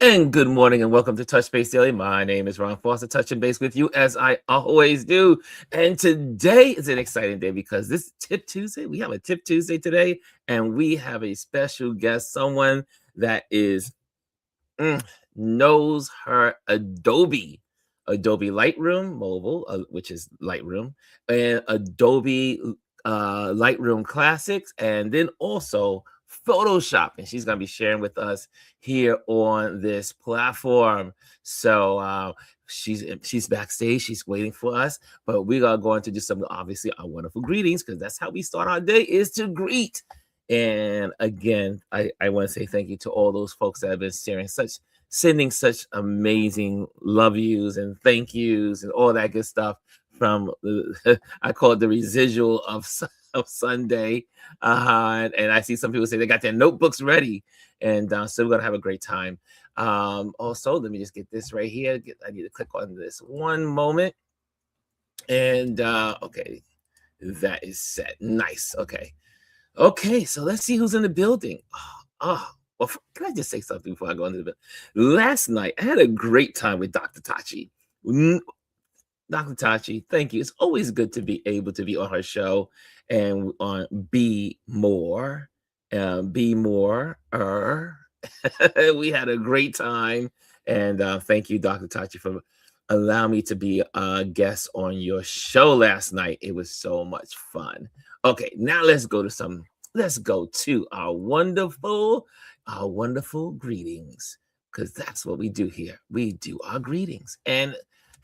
And good morning and welcome to Touch Base Daily. My name is Ron Foster, touching base with you as I always do. And today is an exciting day because this Tip Tuesday, we have a Tip Tuesday today, and we have a special guest, someone that is knows her Adobe Lightroom mobile, which is Lightroom, and Adobe Lightroom Classics, and then also Photoshop. And she's going to be sharing with us here on this platform. So she's backstage. She's waiting for us, but we are going to do some, obviously, our wonderful greetings, because that's how we start our day, is to greet. And again, I want to say thank you to all those folks that have been sending such amazing love yous and thank yous and all that good stuff from I call it the residual of Sunday. And I see some people say they got their notebooks ready, and so we're gonna have a great time. Also, let me just get this right here. I need to click on this one moment, and okay, that is set. Nice. Okay, so let's see who's in the building. Well, can I just say something before I go into the building? Last night, I had a great time with Dr. Tachi. Dr. Tachi, thank you. It's always good to be able to be on her show and on Be More. Be More. We had a great time. And thank you, Dr. Tachi, for allowing me to be a guest on your show last night. It was so much fun. Okay, now let's go to our wonderful greetings, because that's what we do here. We do our greetings. And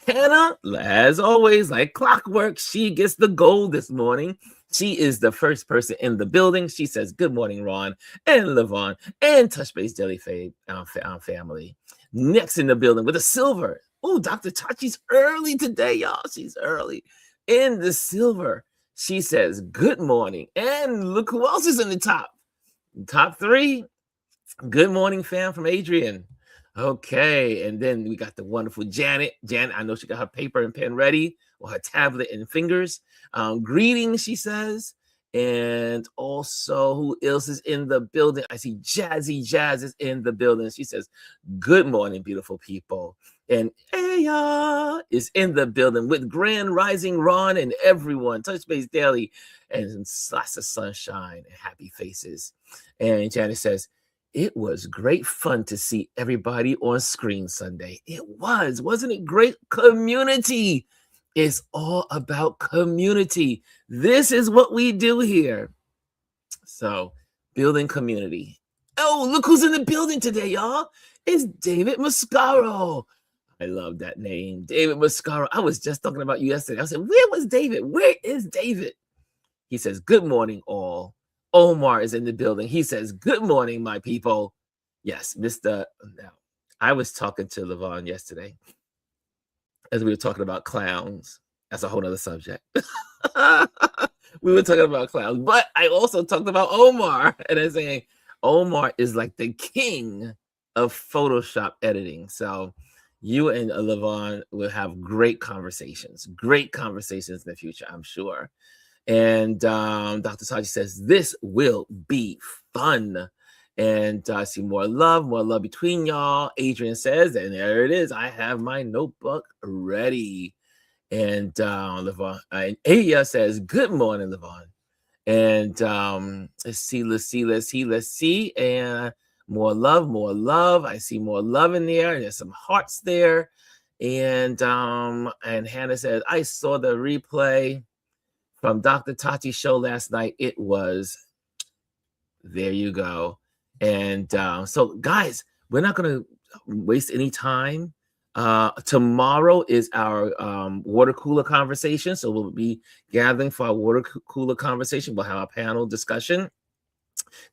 Hannah, as always, like clockwork, she gets the gold this morning. She is the first person in the building. She says, "Good morning, Ron and Lavonne and Touch Base Daily family." Next in the building with a silver. Oh, Dr. Tachi's early today, y'all. She's early in the silver. She says, "Good morning." And look who else is in the top three. Good morning, fam, from Adrian. Okay, and then we got the wonderful Janet. Janet, I know she got her paper and pen ready, or her tablet and fingers. Greetings, she says. And also, who else is in the building? I see Jazzy Jazz is in the building. She says, "Good morning, beautiful people." And Aya is in the building with Grand Rising Ron and everyone. Touch Base Daily, and lots of sunshine and happy faces. And Janet says, "It was great fun to see everybody on screen Sunday." It was, wasn't it great? Community. It's all about community. This is what we do here. So, building community. Oh, look who's in the building today, y'all. It's David Mascaro. I love that name, David Mascaro. I was just talking about you yesterday. I said, where was David? Where is David? He says, "Good morning, all." Omar is in the building. He says, "Good morning, my people." Yes, Mr. Now, I was talking to Lavonne yesterday as we were talking about clowns. That's a whole other subject. We were talking about clowns, but I also talked about Omar, and I'm saying Omar is like the king of Photoshop editing. So you and Lavonne will have great conversations in the future, I'm sure. And Dr. Saji says, "This will be fun." And I see more love between y'all. Adrian says, and there it is. I have my notebook ready. And Lavonne, and Aya says, "Good morning, Lavonne." And let's see. And more love. I see more love in there. And there's some hearts there. And Hannah says, "I saw the replay from Dr. Tati's show last night. It was," there you go. And so, guys, we're not going to waste any time. Tomorrow is our water cooler conversation. So we'll be gathering for our water cooler conversation. We'll have a panel discussion.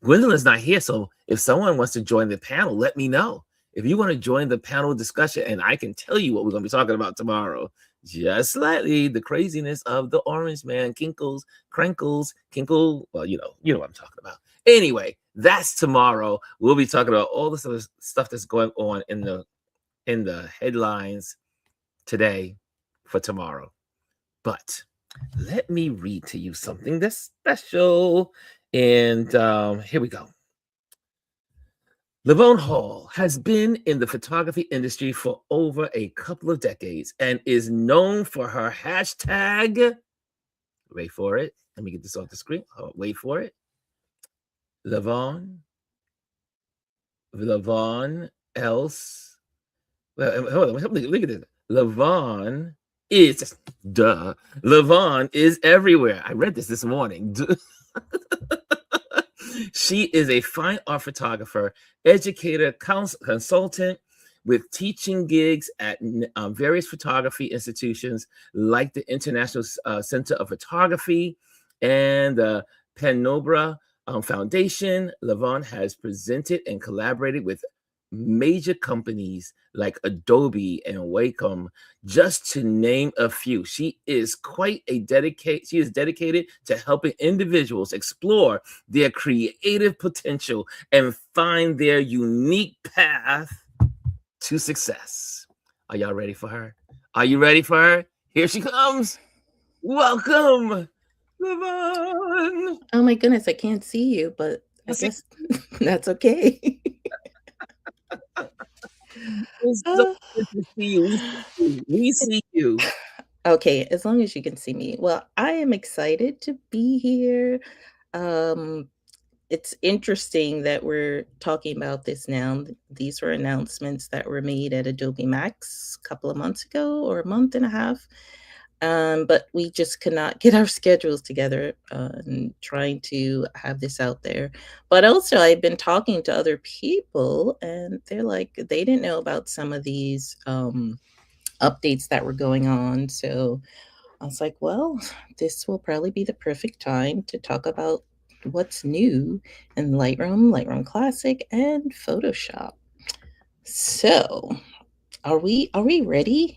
Gwendolyn's not here. So if someone wants to join the panel, let me know. If you want to join the panel discussion, and I can tell you what we're going to be talking about tomorrow. Just slightly, the craziness of the orange man, kinkle. Well, you know what I'm talking about. Anyway, that's tomorrow. We'll be talking about all this other stuff that's going on in the headlines today for tomorrow. But let me read to you something that's special. And here we go. Lavonne Hall has been in the photography industry for over a couple of decades and is known for her hashtag. Wait for it. Let me get this off the screen. Oh, wait for it. Lavonne. Lavonne else. Well, hold on. Look at this. Lavonne is duh. Lavonne is everywhere. I read this morning. She is a fine art photographer, educator, consultant with teaching gigs at various photography institutions like the International Center of Photography and the Penobra Foundation. Lavonne has presented and collaborated with major companies like Adobe and Wacom, just to name a few. She is dedicated to helping individuals explore their creative potential and find their unique path to success. Are y'all ready for her? Are you ready for her? Here she comes. Welcome, Lavonne. Oh my goodness, I can't see you, but I guess that's okay. It's so Uh, good to see you. We see you. okay, as long as you can see me. Well, I am excited to be here. Um, it's interesting that we're talking about this now. These were announcements that were made at Adobe Max a couple of months ago or a month and a half. But we just could not get our schedules together and trying to have this out there. But also, I've been talking to other people, and they're like, they didn't know about some of these updates that were going on. So I was like, well, this will probably be the perfect time to talk about what's new in Lightroom, Lightroom Classic, and Photoshop. So, are we ready?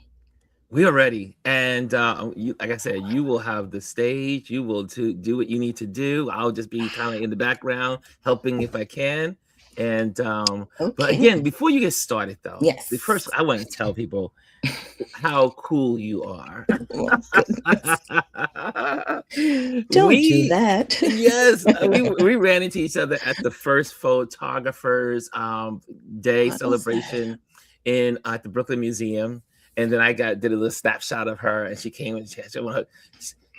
We are ready, and you, like I said, you will have the stage. You will do what you need to do. I'll just be kind of in the background, helping if I can. And but again, Okay. before you get started, though, the first Yes. I want to tell people how cool you are. Oh my goodness. Don't do we that. Yes, we ran into each other at the first photographers day What was that? celebration in at the Brooklyn Museum, and then I did a little snapshot of her, and she came and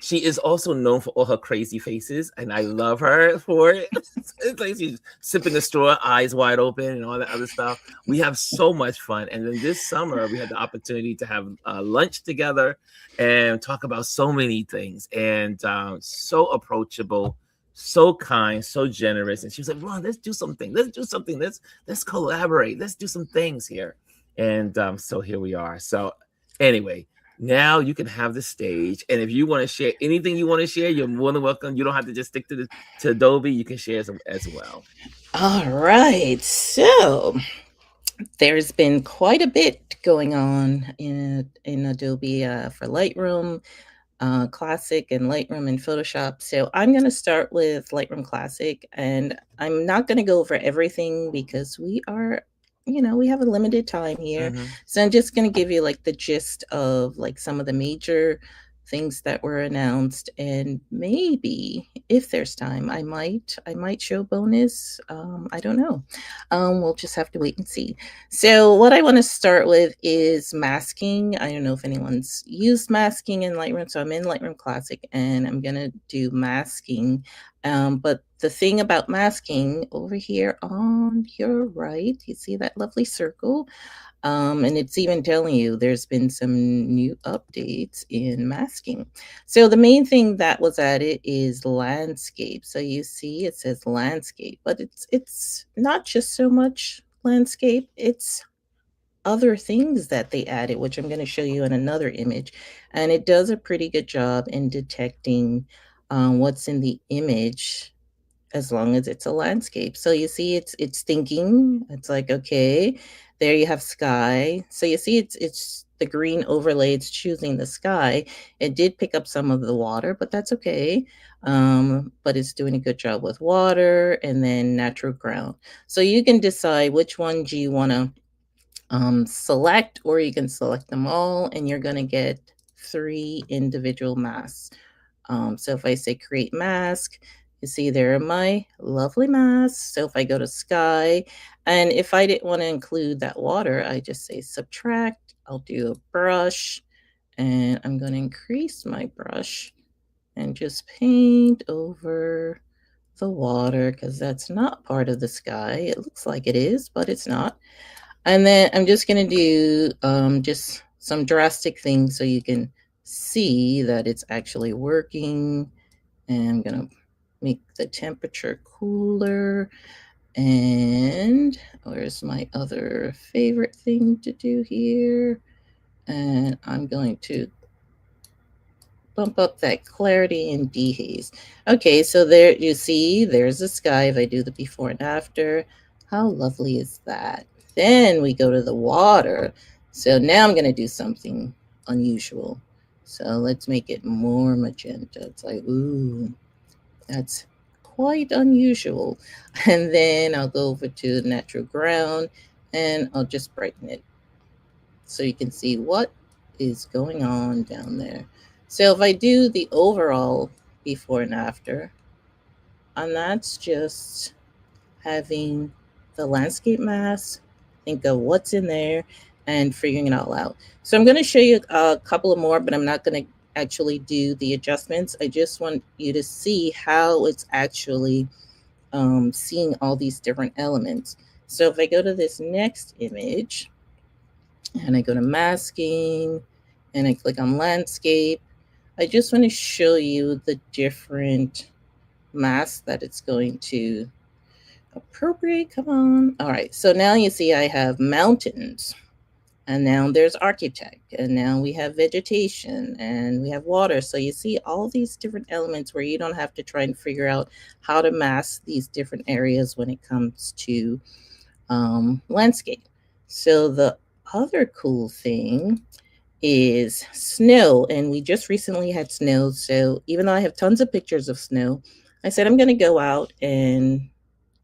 she is also known for all her crazy faces, and I love her for it. It's like she's sipping a straw, eyes wide open, and all that other stuff. We have so much fun, and then this summer we had the opportunity to have lunch together and talk about so many things, and so approachable, so kind, so generous. And she was like, "Ron, let's do something. Let's do something. Let's collaborate. Let's do some things here." And so here we are. So anyway, now you can have the stage, and if you want to share anything you want to share, you're more than welcome. You don't have to just stick to Adobe. You can share as well. All right. So there's been quite a bit going on in Adobe for Lightroom Classic and Lightroom and Photoshop. So I'm going to start with Lightroom Classic, and I'm not going to go over everything because we have a limited time here. Mhm. So I'm just going to give you like the gist of like some of the major things that were announced, and maybe if there's time I might show bonus. I don't know. We'll just have to wait and see. So what I want to start with is masking. I don't know if anyone's used masking in Lightroom. So I'm in Lightroom Classic and I'm going to do masking. But the thing about masking over here on your right, you see that lovely circle? And it's even telling you there's been some new updates in masking. So the main thing that was added is landscape. So you see it says landscape, but it's not just so much landscape, it's other things that they added, which I'm going to show you in another image. And it does a pretty good job in detecting what's in the image as long as it's a landscape. So you see it's thinking. It's like, okay, there you have sky. So you see it's the green overlay, it's choosing the sky. It did pick up some of the water, but that's okay. But it's doing a good job with water and then natural ground. So you can decide which one do you want to select, or you can select them all, and you're going to get 3 individual masks. So if I say create mask, You see there are my lovely masks. So if I go to sky, and if I didn't want to include that water, I just say subtract. I'll do a brush, and I'm going to increase my brush and just paint over the water because that's not part of the sky. It looks like it is, but it's not. And then I'm just going to do just some drastic things so you can see that it's actually working. And I'm going to make the temperature cooler. And where's my other favorite thing to do here? And I'm going to bump up that clarity and dehaze. Okay, so there you see, there's the sky. If I do the before and after, how lovely is that? Then we go to the water. So now I'm going to do something unusual. So let's make it more magenta. It's like, ooh, that's quite unusual. And then I'll go over to natural ground and I'll just brighten it so you can see what is going on down there. So if I do the overall before and after, and that's just having the landscape mask, think of what's in there and figuring it all out. So I'm going to show you a couple of more, but I'm not going to actually do the adjustments. I just want you to see how it's actually seeing all these different elements. So if I go to this next image and I go to masking and I click on landscape, I just want to show you the different masks that it's going to appropriate. Come on. All right. So now you see I have mountains, and now there's architect, and now we have vegetation, and we have water. So you see all these different elements where you don't have to try and figure out how to mask these different areas when it comes to landscape. So the other cool thing is snow, and we just recently had snow. So even though I have tons of pictures of snow, I said I'm going to go out and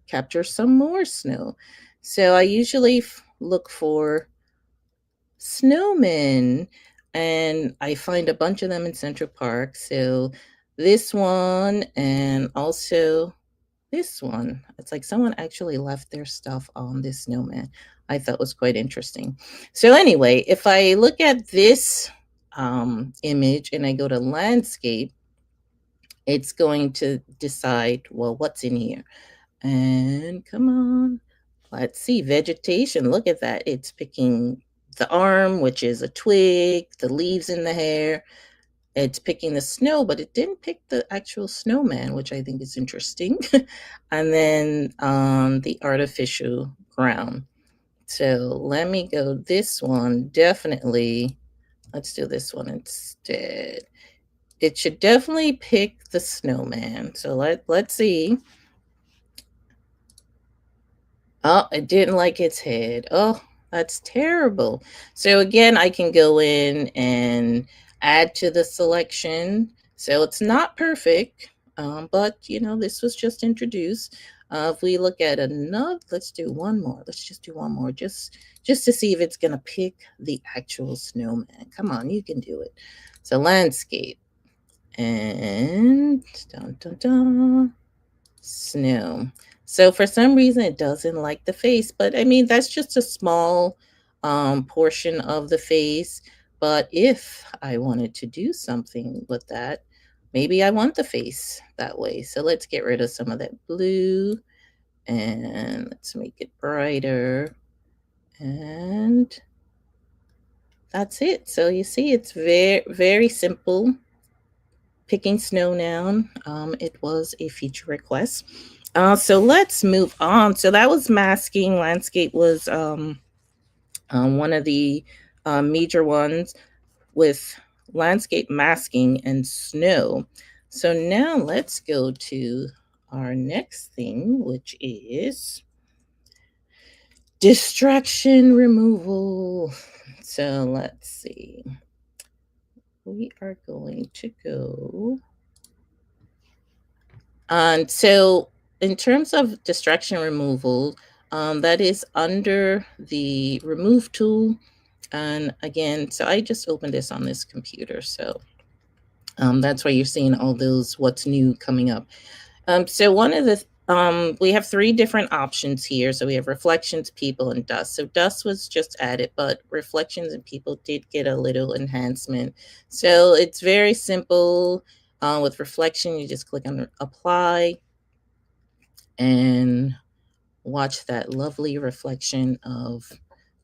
capture some more snow. So I usually look for snowmen, and I find a bunch of them in Central Park. So this one and also this one, it's like someone actually left their stuff on this snowman. I thought was quite interesting. So anyway, if I look at this image and I go to landscape, it's going to decide, well, what's in here? And come on, let's see, vegetation. Look at that. It's picking the arm, which is a twig, the leaves in the hair. It's picking the snow, but it didn't pick the actual snowman, which I think is interesting. And then the artificial ground. So let me go this one. Definitely, let's do this one instead. It should definitely pick the snowman. So let's see. Oh, it didn't like its head. Oh, that's terrible. So again, I can go in and add to the selection. So it's not perfect, but you know, this was just introduced. If we look at another, let's do one more. Let's just do one more, just to see if it's gonna pick the actual snowman. Come on, you can do it. So landscape and dun dun dun snow. So for some reason it doesn't like the face, but I mean that's just a small portion of the face. But if I wanted to do something with that, maybe I want the face that way. So let's get rid of some of that blue and let's make it brighter. And that's it. So you see it's very, very simple. Picking snow now. It was a feature request. So let's move on. So that was masking. Landscape was one of the major ones with landscape masking and snow. So now let's go to our next thing, which is distraction removal. So let's see. We are going to go. And so in terms of distraction removal, that is under the remove tool. And again, so I just opened this on this computer. So that's why you're seeing all those what's new coming up. So one of the we have three different options here. So we have reflections, people, and dust. So dust was just added, but reflections and people did get a little enhancement. So it's very simple. With reflection, you just click on apply and watch that lovely reflection of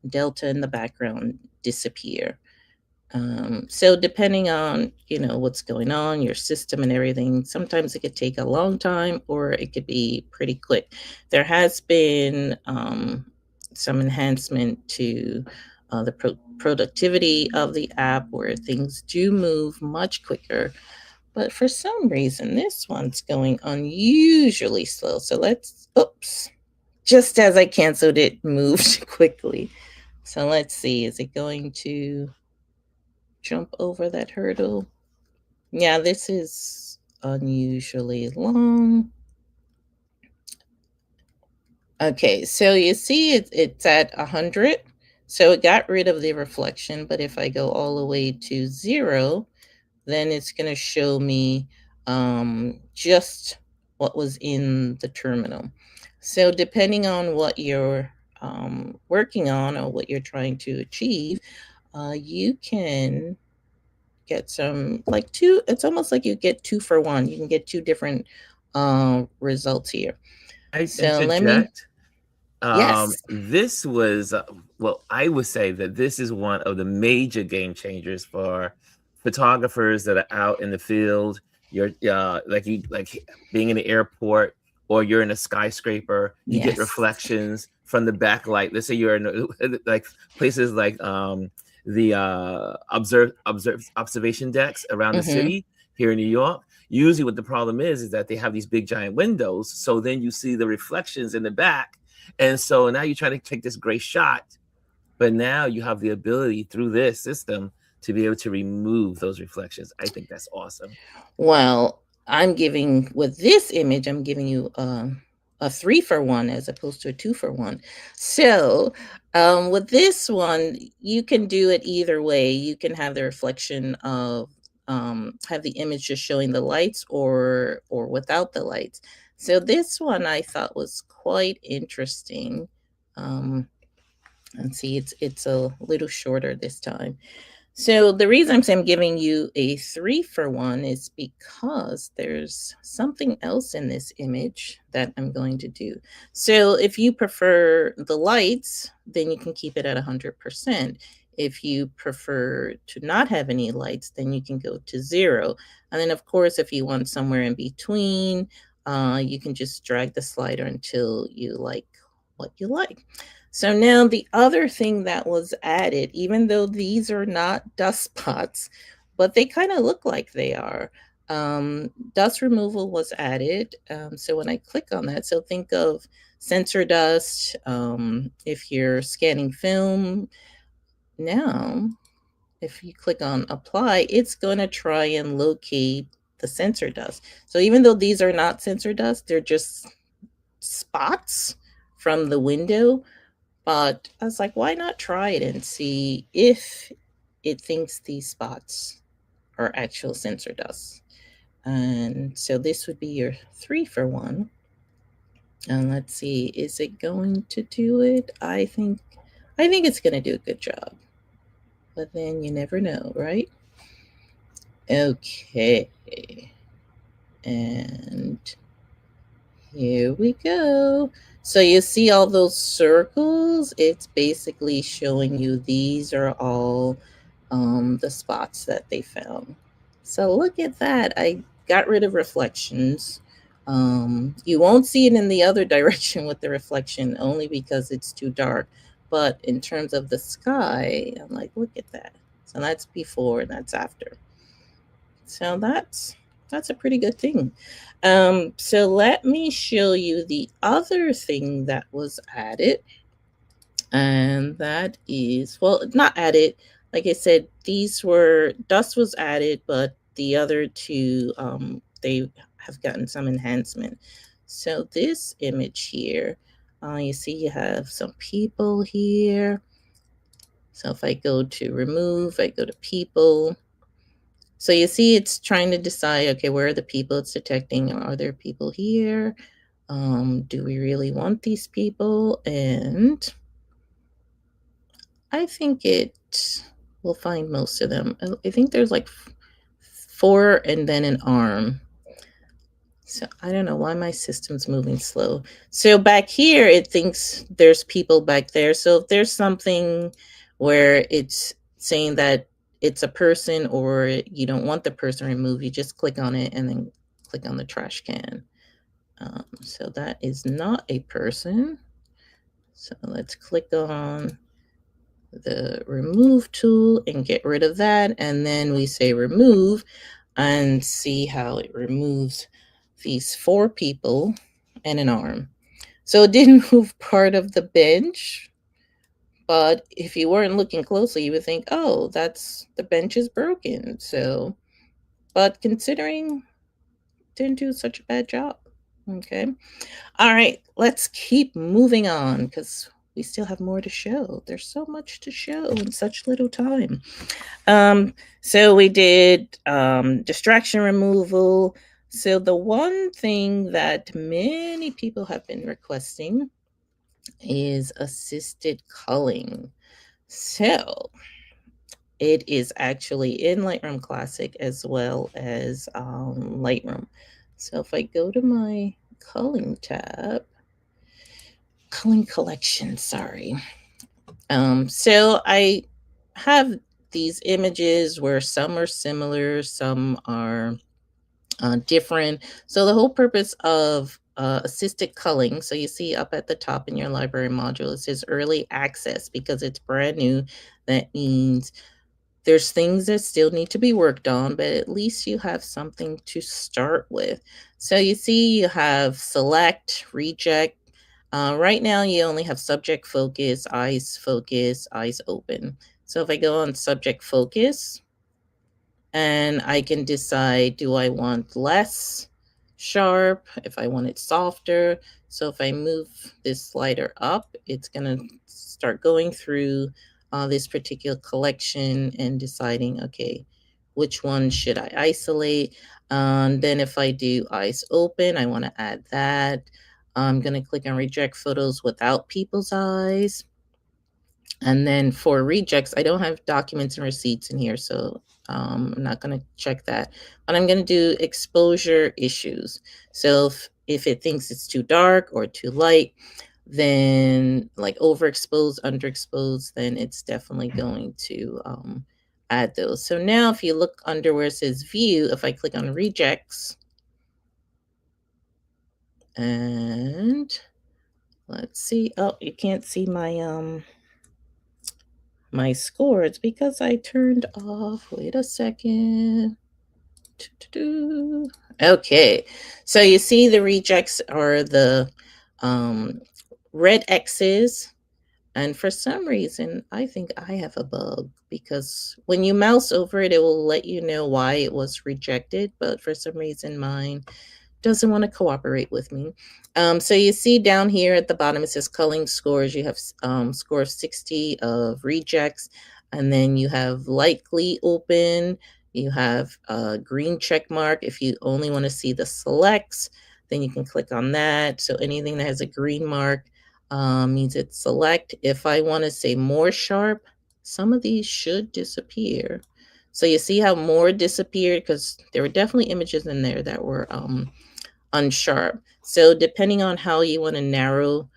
delta in the background disappear. So depending on, what's going on, your system and everything, sometimes it could take a long time or it could be pretty quick. There has been some enhancement to the productivity of the app where things do move much quicker. But for some reason, this one's going unusually slow. So oops, just as I canceled it, moved quickly. So let's see, is it going to jump over that hurdle? Yeah, this is unusually long. Okay, so you see it's at 100. So it got rid of the reflection, but if I go all the way to 0, then it's going to show me just what was in the terminal. So depending on what you're working on or what you're trying to achieve, you can get some like two. It's almost like you get 2 for 1. You can get two different results here. I So let me, interject. yes. This was, well, I would say that this is one of the major game changers for photographers that are out in the field. You're like being in the airport or you're in a skyscraper. You get Yes. reflections from the backlight. Let's say you're in like places like the observation decks around the Mm-hmm. city here in New York. Usually, what the problem is that they have these big giant windows, so then you see the reflections in the back, and so now you're trying to take this great shot, but now you have the ability through this system to be able to remove those reflections. I think that's awesome. Well, with this image, I'm giving you a 3 for 1 as opposed to a 2 for 1. So, with this one, you can do it either way. You can have the reflection of have the image just showing the lights or without the lights. So this one I thought was quite interesting. Um, let's see, it's a little shorter this time. So the reason I'm saying I'm giving you a 3 for 1 is because there's something else in this image that I'm going to do. So if you prefer the lights, then you can keep it at 100%. If you prefer to not have any lights, then you can go to 0. And then, of course, if you want somewhere in between, you can just drag the slider until you like what you like. So now the other thing that was added, even though these are not dust spots, but they kind of look like they are, dust removal was added. So when I click on that, so think of sensor dust. If you're scanning film, now if you click on apply, it's going to try and locate the sensor dust. So even though these are not sensor dust, they're just spots from the window. But I was like, why not try it and see if it thinks these spots are actual sensor dust? And so this would be your 3 for 1. And let's see, is it going to do it? I think it's going to do a good job. But then you never know, right? Okay. And here we go. So you see all those circles? It's basically showing you these are all the spots that they found. So look at that. I got rid of reflections. You won't see it in the other direction with the reflection only because it's too dark. But in terms of the sky, I'm like, look at that. So that's before and that's after. So that's a pretty good thing. So let me show you the other thing that was added, and that is, well, not added. Like I said, these were dust was added, but the other two they have gotten some enhancement. So this image here, you see you have some people here. So if I go to remove, I go to people, So you see it's trying to decide, okay, where are the people it's detecting? Are there people here? Do we really want these people? And I think it will find most of them. I think there's like 4 and then an arm. So I don't know why my system's moving slow. So back here, it thinks there's people back there. So if there's something where it's saying that it's a person or you don't want the person removed, you just click on it and then click on the trash can. So that is not a person. So let's click on the remove tool and get rid of that. And then we say remove and see how it removes these 4 people and an arm. So it didn't move part of the bench, but if you weren't looking closely, you would think, oh, that's the bench is broken. So, but considering didn't do such a bad job. Okay. All right, let's keep moving on because we still have more to show. There's so much to show in such little time. So we did distraction removal. So the one thing that many people have been requesting is assisted culling. So it is actually in Lightroom Classic as well as Lightroom. So if I go to my culling tab, culling collection, sorry. So I have these images where some are similar, some are different. So the whole purpose of assisted culling, so you see up at the top in your library module, it says early access because it's brand new. That means there's things that still need to be worked on, but at least you have something to start with. So you see you have select, reject. Right now you only have subject focus, eyes open. So if I go on subject focus, and I can decide, do I want less sharp, if I want it softer. So if I move this slider up, it's going to start going through this particular collection and deciding, okay, which one should I isolate. Then if I do eyes open, I want to add that. I'm going to click on reject photos without people's eyes. And then for rejects, I don't have documents and receipts in here, so I'm not going to check that. But I'm going to do exposure issues. So if it thinks it's too dark or too light, then like overexposed, underexposed, then it's definitely going to add those. So now if you look under where it says view, if I click on rejects, and let's see, oh, you can't see my score. It's because I turned off. Wait a second. Okay, so you see the rejects are the red X's, and for some reason, I think I have a bug because when you mouse over it, it will let you know why it was rejected, but for some reason, mine doesn't want to cooperate with me. So you see down here at the bottom, it says culling scores. You have score of 60 of rejects, and then you have likely open. You have a green check mark. If you only want to see the selects, then you can click on that. So anything that has a green mark means it's select. If I want to say more sharp, some of these should disappear. So you see how more disappeared because there were definitely images in there that were unsharp. So depending on how you want to narrow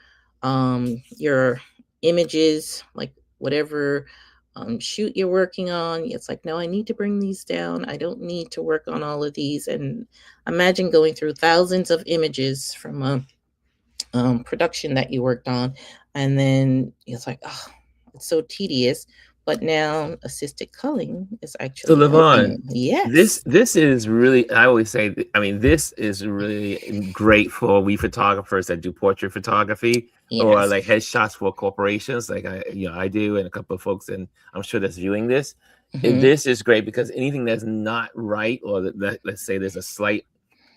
your images, like whatever shoot you're working on, it's like, no, I need to bring these down. I don't need to work on all of these. And imagine going through thousands of images from a production that you worked on, and then it's like, oh, it's so tedious. But now assisted culling is So actually Lavonne, working. Yes. this is really, I always say, I mean, this is really great for we photographers that do portrait photography or Yes. like headshots for corporations, like I do, and a couple of folks, and I'm sure that's viewing this. Hmm. This is great because anything that's not right, or let's say there's a slight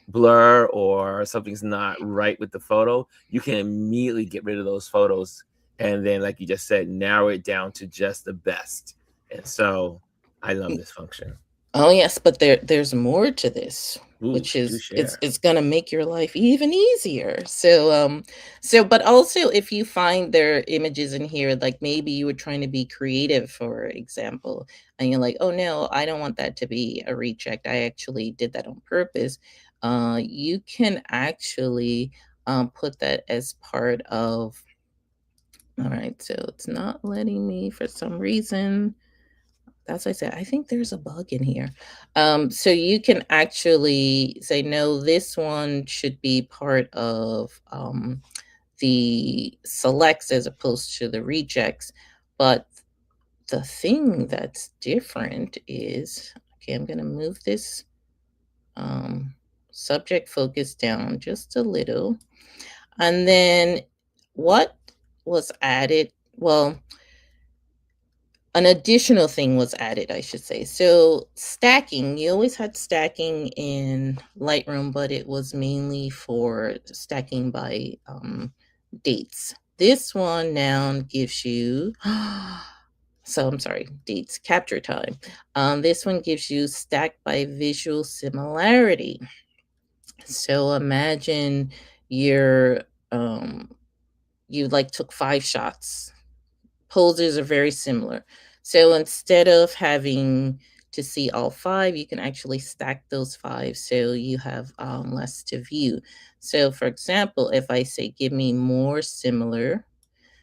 blur or something's not right with the photo, you can immediately get rid of those photos, and then, like you just said, narrow it down to just the best. And so I love this function. Oh yes, but there's more to this, Ooh, which do is share. it's gonna make your life even easier. But also if you find their images in here, like maybe you were trying to be creative, for example, and you're like, oh no, I don't want that to be a reject. I actually did that on purpose. You can actually put that as part of. All right, so it's not letting me for some reason. That's what I said. I think there's a bug in here. So you can actually say, no, this one should be part of the selects as opposed to the rejects. But the thing that's different is, okay, I'm going to move this um, subject focus down just a little. And then what was added? Well, an additional thing was added, I should say. So stacking, you always had stacking in Lightroom, but it was mainly for stacking by dates. This one now gives you, so I'm sorry, dates, capture time. This one gives you stacked by visual similarity. So imagine you're, you like took 5 shots. Poses are very similar. So instead of having to see all 5, you can actually stack those 5 so you have less to view. So for example, if I say, give me more similar,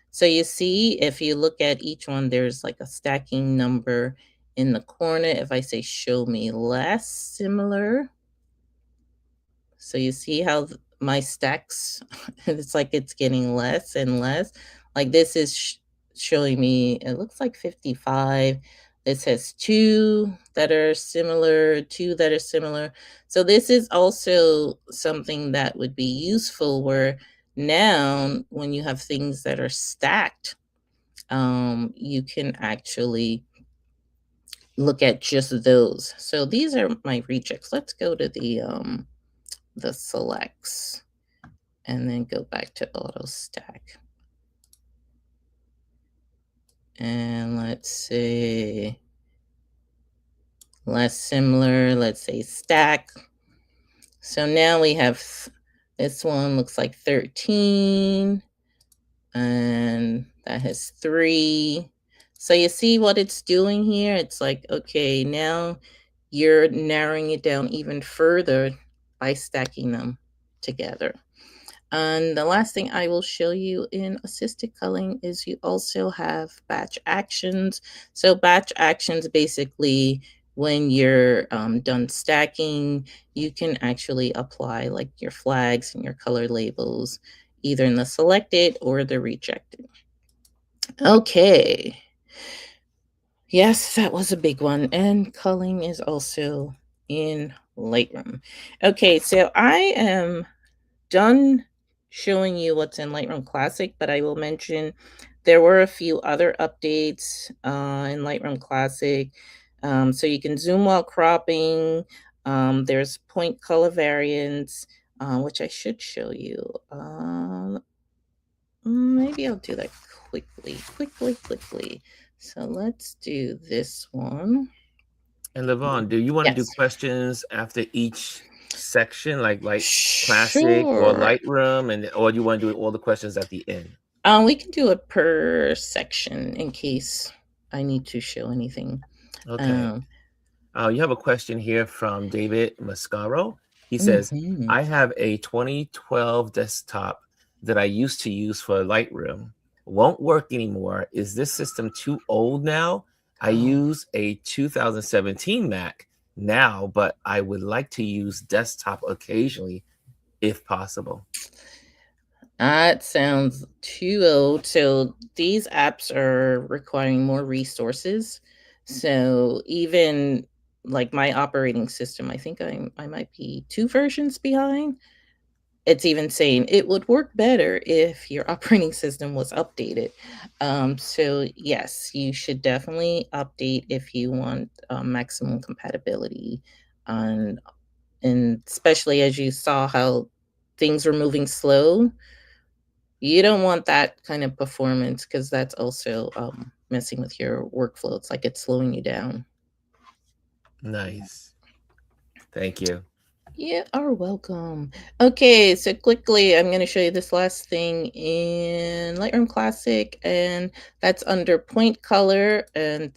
so you see, if you look at each one, there's like a stacking number in the corner. If I say, show me less similar, so you see how my stacks, it's like it's getting less and less. Like this is showing me, it looks like 55. It says 2 that are similar, 2 that are similar. So this is also something that would be useful where now when you have things that are stacked, you can actually look at just those. So these are my rejects. Let's go to the selects and then go back to auto stack. And let's say less similar, let's say stack. So now we have this one looks like 13 and that has 3. So you see what it's doing here? It's like, okay, now you're narrowing it down even further by stacking them together. And the last thing I will show you in assisted culling is you also have batch actions. So batch actions basically, when you're done stacking, you can actually apply like your flags and your color labels either in the selected or the rejected. Okay. Yes, that was a big one. And culling is also in Lightroom. Okay, so I am done showing you what's in Lightroom Classic, but I will mention there were a few other updates in Lightroom Classic. So you can zoom while cropping. There's point color variants, which I should show you. Maybe I'll do that quickly. So let's do this one. And Lavonne, do you want to do Yes. questions after each section, like Classic or Sure. Lightroom, or do you want to do all the questions at the end? We can do it per section in case I need to show anything. Okay. Um, You have a question here from David Mascaro. He says, mhm. I have a 2012 desktop that I used to use for Lightroom. Won't work anymore. Is this system too old now? I Oh, use a 2017 Mac now, but I would like to use desktop occasionally if possible. that sounds too old. So these apps are requiring more resources. So even like my operating system, I think I might be 2 versions behind. It's even saying it would work better if your operating system was updated. So yes, you should definitely update if you want maximum compatibility on, and especially as you saw how things were moving slow, you don't want that kind of performance because that's also messing with your workflow. It's like it's slowing you down. Nice. Thank you. You are welcome. Okay, so quickly, I'm going to show you this last thing in Lightroom Classic, and that's under point color. And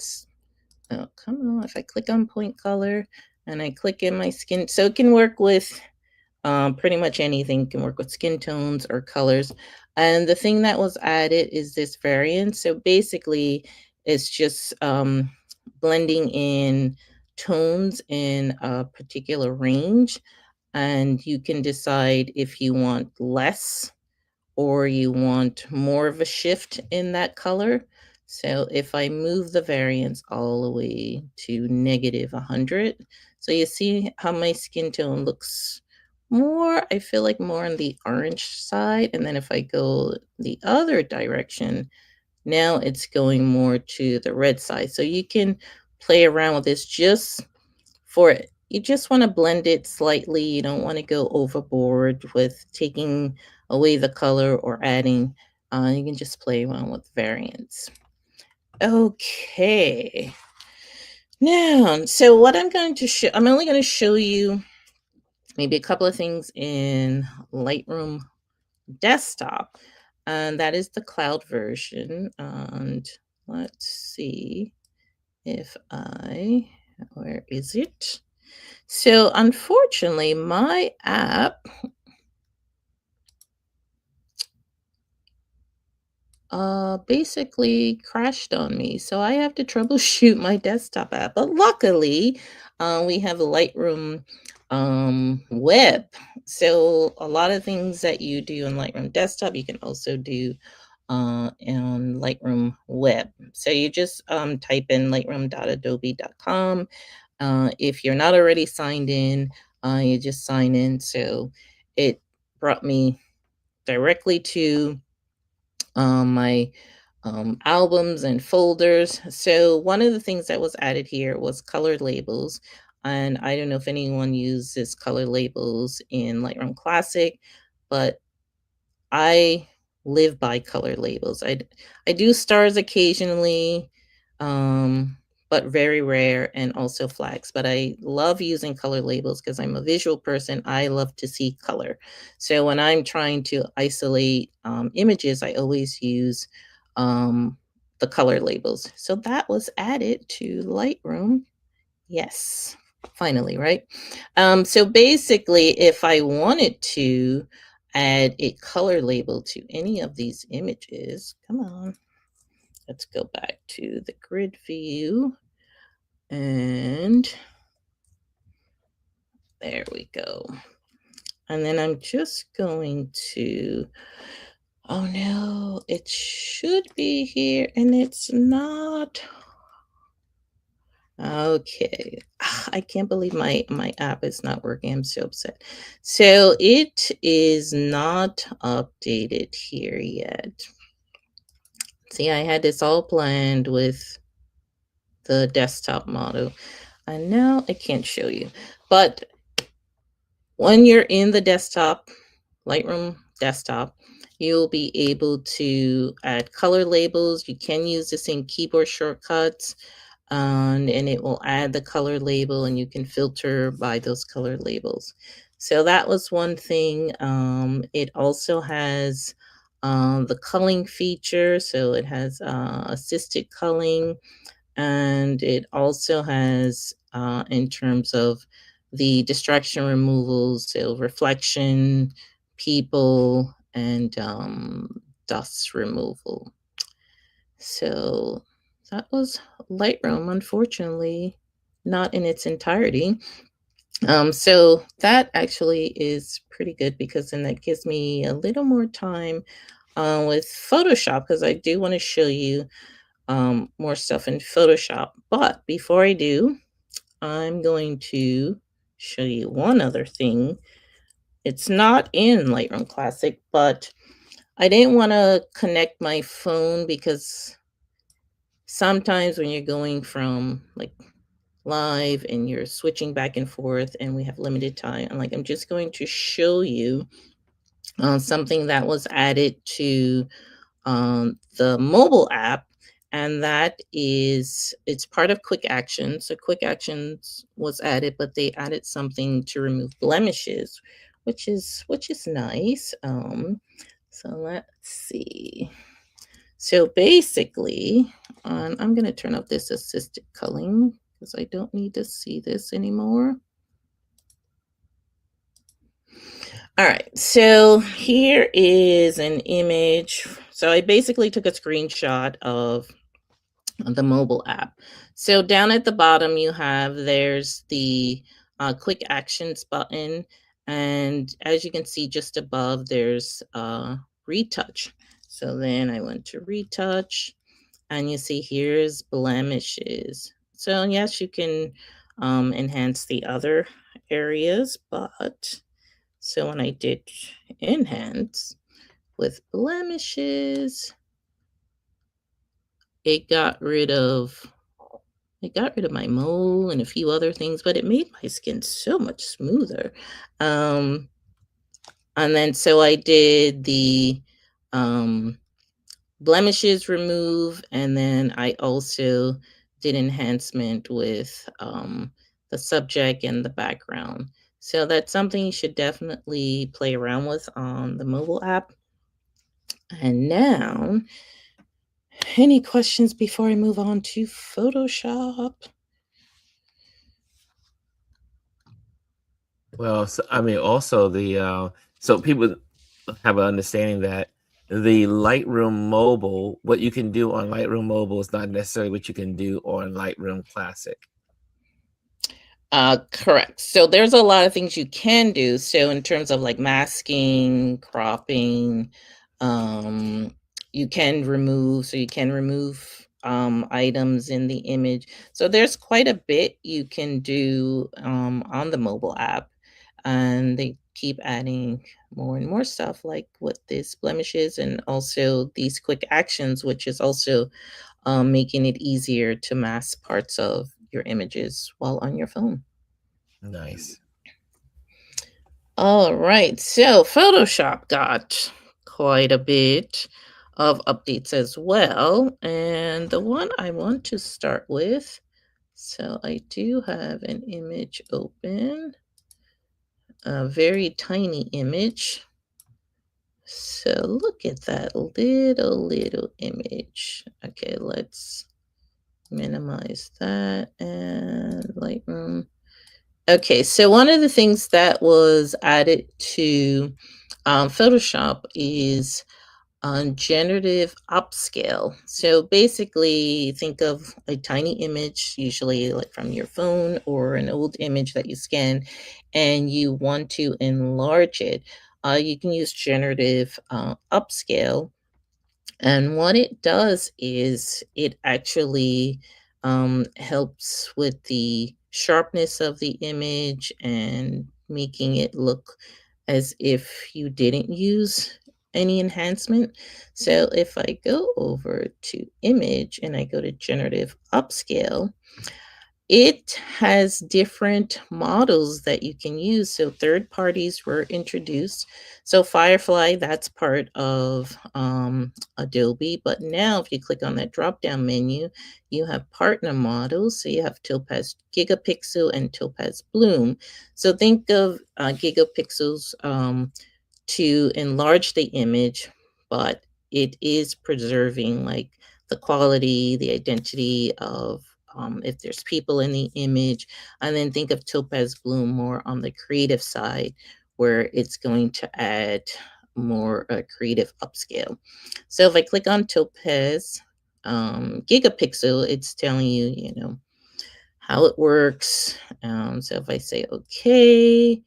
oh, come on, if I click on point color and I click in my skin, so it can work with pretty much anything, can work with skin tones or colors. And the thing that was added is this variant. So basically, it's just blending in tones in a particular range, and you can decide if you want less or you want more of a shift in that color. So if I move the variance all the way to -100, so you see how my skin tone looks more, I feel like more on the orange side. And then if I go the other direction, now it's going more to the red side. So you can play around with this just for it. You just want to blend it slightly. You don't want to go overboard with taking away the color or adding. You can just play around with variants. Okay. Now, so what I'm going to show, I'm only going to show you maybe a couple of things in Lightroom Desktop, and that is the cloud version. And let's see if where is it? So unfortunately, my app basically crashed on me. So I have to troubleshoot my desktop app. But luckily, we have a Lightroom web. So a lot of things that you do in Lightroom desktop, you can also do in Lightroom web. So you just type in lightroom.adobe.com. If you're not already signed in, you just sign in. So it brought me directly to my albums and folders. So one of the things that was added here was color labels. And I don't know if anyone uses color labels in Lightroom Classic, but I live by color labels. I do stars occasionally, um, but very rare, and also flags. But I love using color labels because I'm a visual person. I love to see color. So when I'm trying to isolate images, I always use the color labels. So that was added to Lightroom. Yes, finally, right? So basically, if I wanted to add a color label to any of these images, come on, let's go back to the grid view, and there we go. And then I'm just going to, oh no, it should be here and it's not. Okay. I can't believe my app is not working. I'm so upset. So it is not updated here yet. See, I had this all planned with the desktop model. And now I can't show you. But when you're in the desktop, Lightroom desktop, you'll be able to add color labels. You can use this in keyboard shortcuts, and it will add the color label, and you can filter by those color labels. So that was one thing. It also has the culling feature. So it has assisted culling, and it also has, in terms of the distraction removal, so reflection, people, and dust removal. So that was Lightroom, unfortunately, not in its entirety. So that actually is pretty good because then that gives me a little more time with Photoshop, because I do want to show you more stuff in Photoshop. But before I do, I'm going to show you one other thing. It's not in Lightroom Classic, but I didn't want to connect my phone because sometimes when you're going from like live and you're switching back and forth and we have limited time, I'm just going to show you something that was added to the mobile app, and that is, it's part of Quick Actions. So Quick Actions was added, but they added something to remove blemishes, which is nice. So let's see. So basically, I'm going to turn off this assisted culling because I don't need to see this anymore. All right, so here is an image. So I basically took a screenshot of the mobile app. So down at the bottom, there's the quick actions button. And as you can see just above, there's retouch. So then I went to retouch, and you see here's blemishes. So yes, you can enhance the other areas, but so when I did enhance with blemishes, it got rid of my mole and a few other things, but it made my skin so much smoother. And then so I did the blemishes remove, and then I also did enhancement with the subject and the background. So that's something you should definitely play around with on the mobile app. And now, any questions before I move on to Photoshop? Well, so, I mean, also so people have an understanding that the Lightroom Mobile, what you can do on Lightroom Mobile is not necessarily what you can do on Lightroom Classic. Correct. So there's a lot of things you can do. So in terms of like masking, cropping, you can remove items in the image. So there's quite a bit you can do on the mobile app, and they keep adding more and more stuff like with this blemishes and also these quick actions, which is also making it easier to mask parts of your images while on your phone. Nice. All right, so Photoshop got quite a bit of updates as well. And the one I want to start with, so I do have an image open, a very tiny image. So look at that little image. Okay, let's minimize that and Lightroom. Okay, so one of the things that was added to Photoshop is generative upscale. So basically, think of a tiny image, usually like from your phone or an old image that you scan, and you want to enlarge it. You can use generative upscale, and what it does is it actually helps with the sharpness of the image and making it look as if you didn't use any enhancement. So if I go over to image and I go to generative upscale, it has different models that you can use. So third parties were introduced. So Firefly, that's part of Adobe. But now if you click on that drop-down menu, you have partner models. So you have Topaz Gigapixel and Topaz Bloom. So think of gigapixels to enlarge the image, but it is preserving like the quality, the identity of if there's people in the image. And then think of Topaz Bloom more on the creative side, where it's going to add more creative upscale. So if I click on Topaz Gigapixel, it's telling you, how it works. So if I say okay,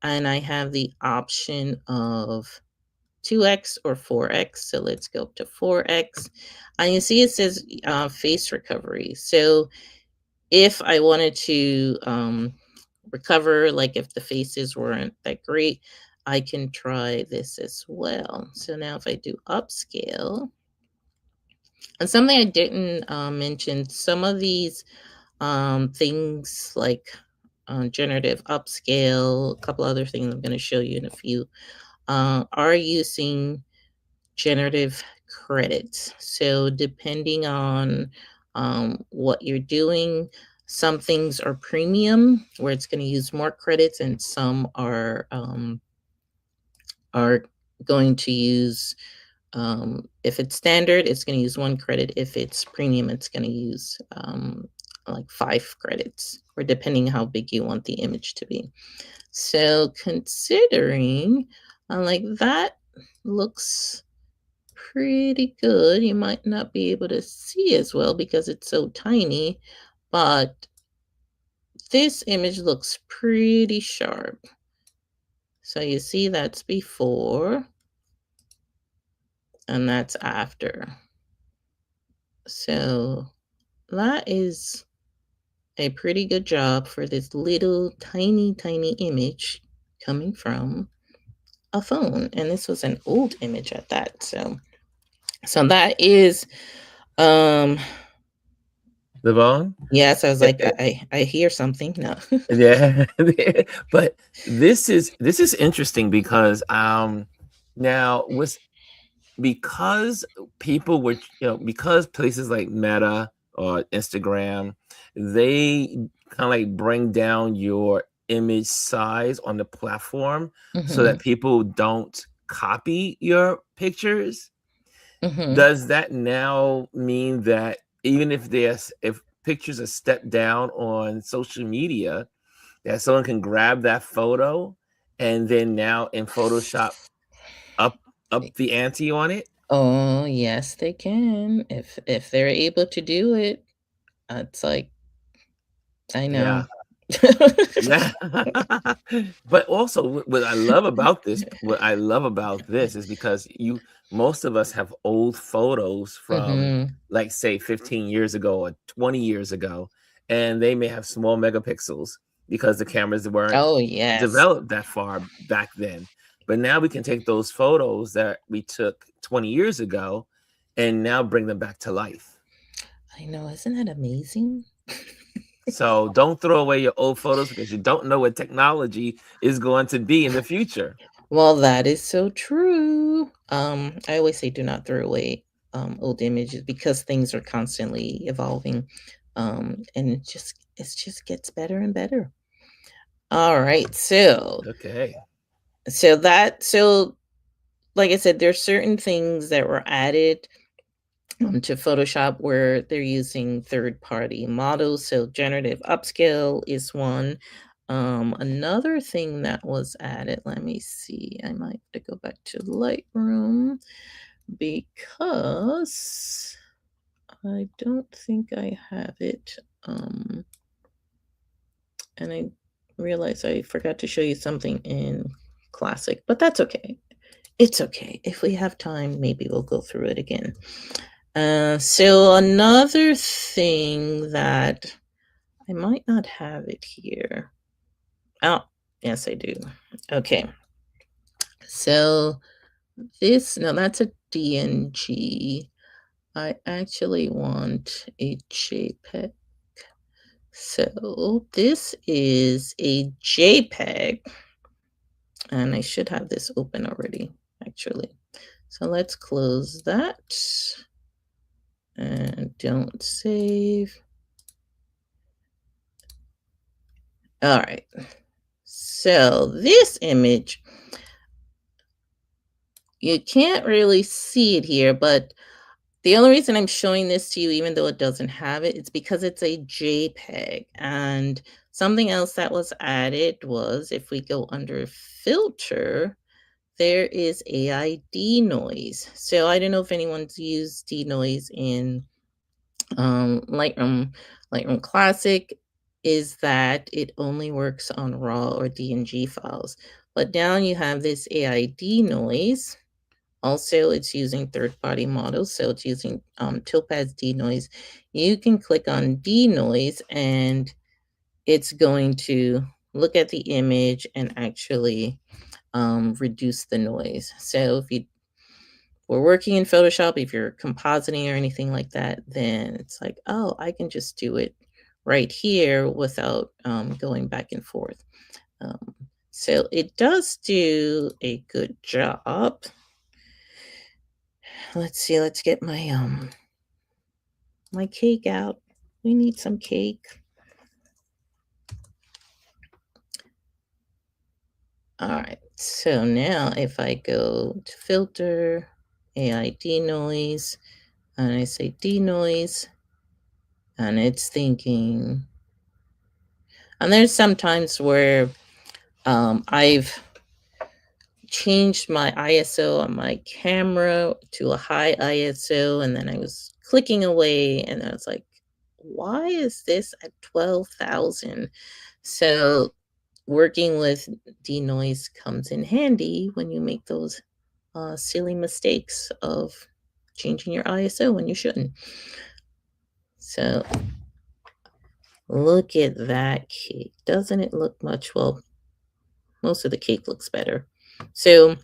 and I have the option of 2x or 4x. So let's go up to 4x. And you see it says face recovery. So if I wanted to recover, like if the faces weren't that great, I can try this as well. So now if I do upscale, and something I didn't mention, some of these things like generative upscale, a couple other things I'm going to show you in a few, are using generative credits. So depending on what you're doing, some things are premium where it's going to use more credits, and some are going to use, if it's standard, it's going to use 1 credit. If it's premium, it's going to use like 5 credits, or depending how big you want the image to be. So considering like that looks pretty good. You might not be able to see as well because it's so tiny, but this image looks pretty sharp. So you see that's before and that's after. So that is a pretty good job for this little tiny image coming from a phone. And this was an old image at that. So that is Lavonne? yes, I was Eh, like, I hear something. No. Yeah, but this is interesting because now was because people were, because places like Meta or Instagram, they kind of like bring down your image size on the platform so that Mhm. people don't copy your pictures. Mhm. Does that now mean that even if pictures are stepped down on social media, that someone can grab that photo and then now in Photoshop up the ante on it? Oh, yes, they can. If they're able to do it, it's like, I know. Yeah. Yeah. But also what I love about this is because most of us have old photos from, Mhm. like, say 15 years ago or 20 years ago, and they may have small megapixels because the cameras weren't Oh, yes. developed that far back then. But now we can take those photos that we took 20 years ago and now bring them back to life. I know, isn't that amazing? So don't throw away your old photos because you don't know what technology is going to be in the future. Well, that is so true. I always say do not throw away old images because things are constantly evolving. And it just gets better and better. All right. Okay. So like I said, there's certain things that were added to Photoshop where they're using third-party models. So generative upscale is one. Another thing that was added, let me see, I might have to go back to Lightroom because I don't think I have it. And I realized I forgot to show you something in Classic, but that's okay. It's okay. If we have time, maybe we'll go through it again. So another thing that I might not have it here. Oh, yes, I do. Okay. So no, that's a DNG. I actually want a JPEG. So this is a JPEG, and I should have this open already, actually. So let's close that and don't save. All right. So this image, you can't really see it here, but the only reason I'm showing this to you, even though it doesn't have it, it's because it's a JPEG. And something else that was added was if we go under filter, there is AI denoise. So I don't know if anyone's used denoise in Lightroom Classic, is that it only works on raw or DNG files. But down you have this AI denoise. Also, it's using third-party models, so it's using Topaz denoise. You can click on denoise, and it's going to look at the image and actually reduce the noise. So if you were working in Photoshop, if you're compositing or anything like that, then it's like, oh, I can just do it right here without going back and forth. Um, so it does do a good job. Let's see, let's get my my cake out. We need some cake. All right, so now if I go to filter, AI denoise, and I say denoise, and it's thinking, and there's sometimes where I've changed my ISO on my camera to a high ISO, and then I was clicking away, and I was like, why is this at 12,000? So working with denoise comes in handy when you make those silly mistakes of changing your ISO when you shouldn't. So look at that cake. Doesn't it look much? Well, most of the cake looks better. So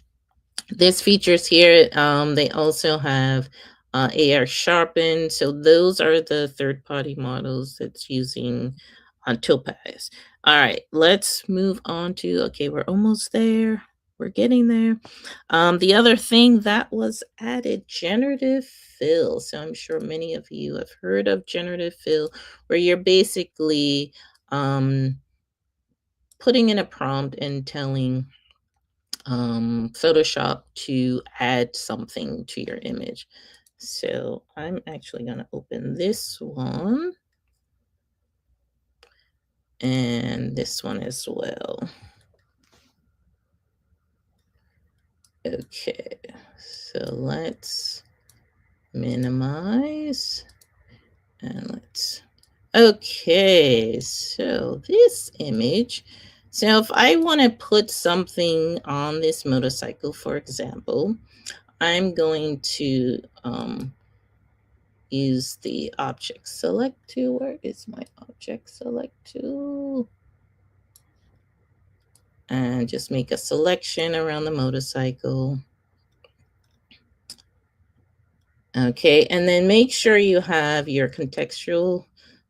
this features here, they also have AR sharpen. So those are the third-party models that's using Topaz. All right, let's move on to, okay, we're almost there. We're getting there. The other thing that was added, generative fill. So I'm sure many of you have heard of generative fill, where you're basically putting in a prompt and telling Photoshop to add something to your image. So I'm actually going to open this one and this one as well. Okay, so let's minimize and let's, okay, so this image, so if I want to put something on this motorcycle, for example, I'm going to use the object select tool. Where is my object select tool? And just make a selection around the motorcycle. Okay, and then make sure you have your contextual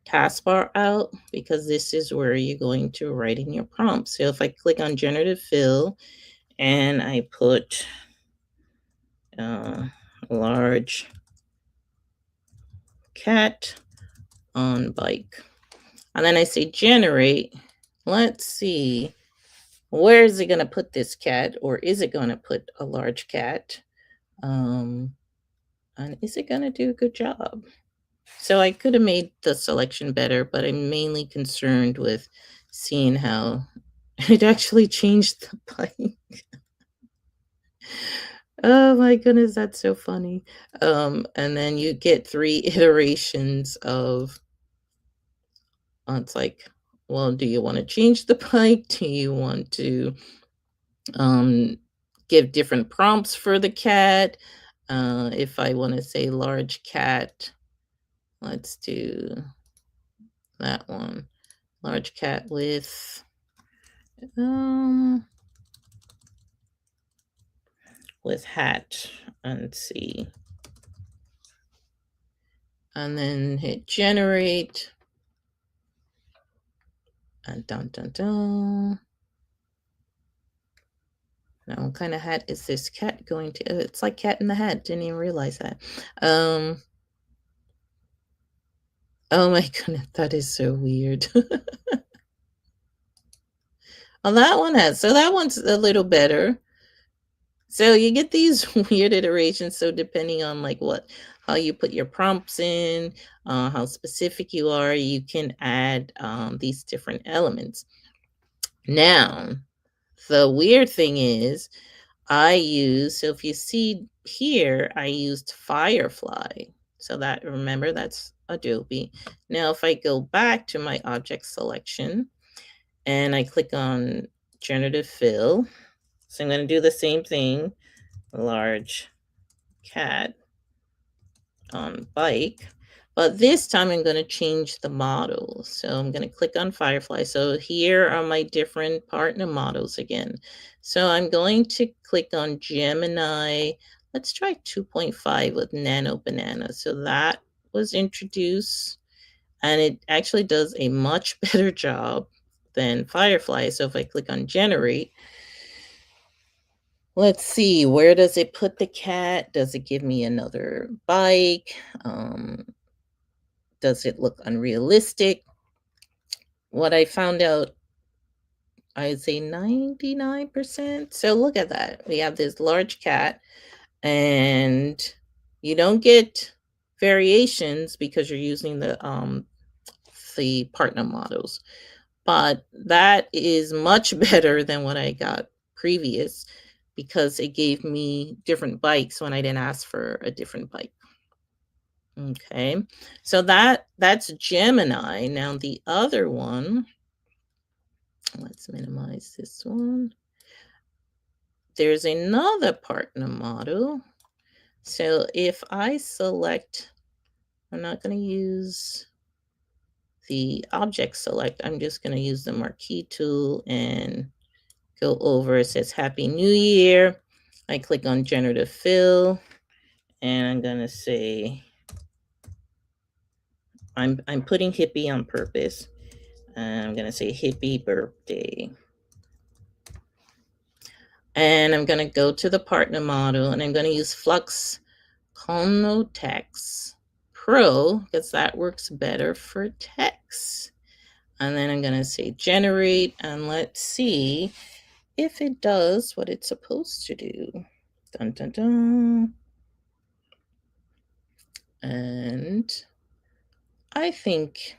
taskbar out, because this is where you're going to write in your prompt. So if I click on generative fill and I put large cat on bike, and then I say generate, let's see, where is it going to put this cat, or is it going to put a large cat? And is it going to do a good job? So I could have made the selection better, but I'm mainly concerned with seeing how it actually changed the bike. Oh my goodness, that's so funny. And then you get 3 iterations of, it's like, well, do you want to change the bike? Do you want to give different prompts for the cat? If I want to say large cat, let's do that one. Large cat with hat, and see, and then hit generate, and dun dun dun. Now what kind of hat is this cat going to? It's like Cat in the Hat. Didn't even realize that. Oh my goodness, that is so weird. Well, that one has, so that one's a little better. So you get these weird iterations. So depending on like how you put your prompts in, how specific you are, you can add these different elements. Now, the weird thing is, so if you see here, I used Firefly. So that, remember, that's Adobe. Now, if I go back to my object selection and I click on generative fill, so I'm going to do the same thing, large cat on bike, but this time I'm going to change the model. So I'm going to click on Firefly. So here are my different partner models again. So I'm going to click on Gemini. Let's try 2.5 with Nano Banana. So that was introduced, and it actually does a much better job than Firefly. So if I click on generate, Let's see, where does it put the cat? Does it give me another bike? Does it look unrealistic? What I found out, I'd say 99%. So look at that. We have this large cat, and you don't get variations because you're using the partner models. But that is much better than what I got previous, because it gave me different bikes when I didn't ask for a different bike. Okay, so that's Gemini. Now the other one, let's minimize this one. There's another partner model. So if I select, I'm not going to use the object select, I'm just going to use the marquee tool and go over. It says Happy New Year. I click on generative fill, and I'm going to say, I'm putting hippie on purpose. I'm going to say hippie birthday. And I'm going to go to the partner model, and I'm going to use Flux Conotext Pro because that works better for text. And then I'm going to say generate, and let's see if it does what it's supposed to do. Dun, dun, dun. And I think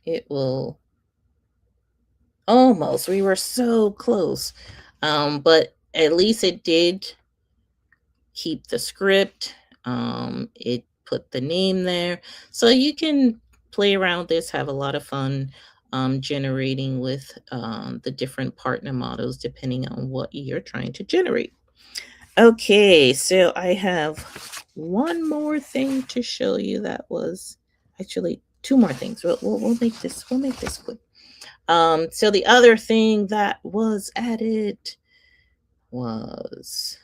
it will almost, we were so close. But at least it did keep the script. It put the name there. So you can play around this, have a lot of fun generating with the different partner models depending on what you're trying to generate. Okay, so I have one more thing to show you. That was actually two more things. We'll make this quick. So the other thing that was added was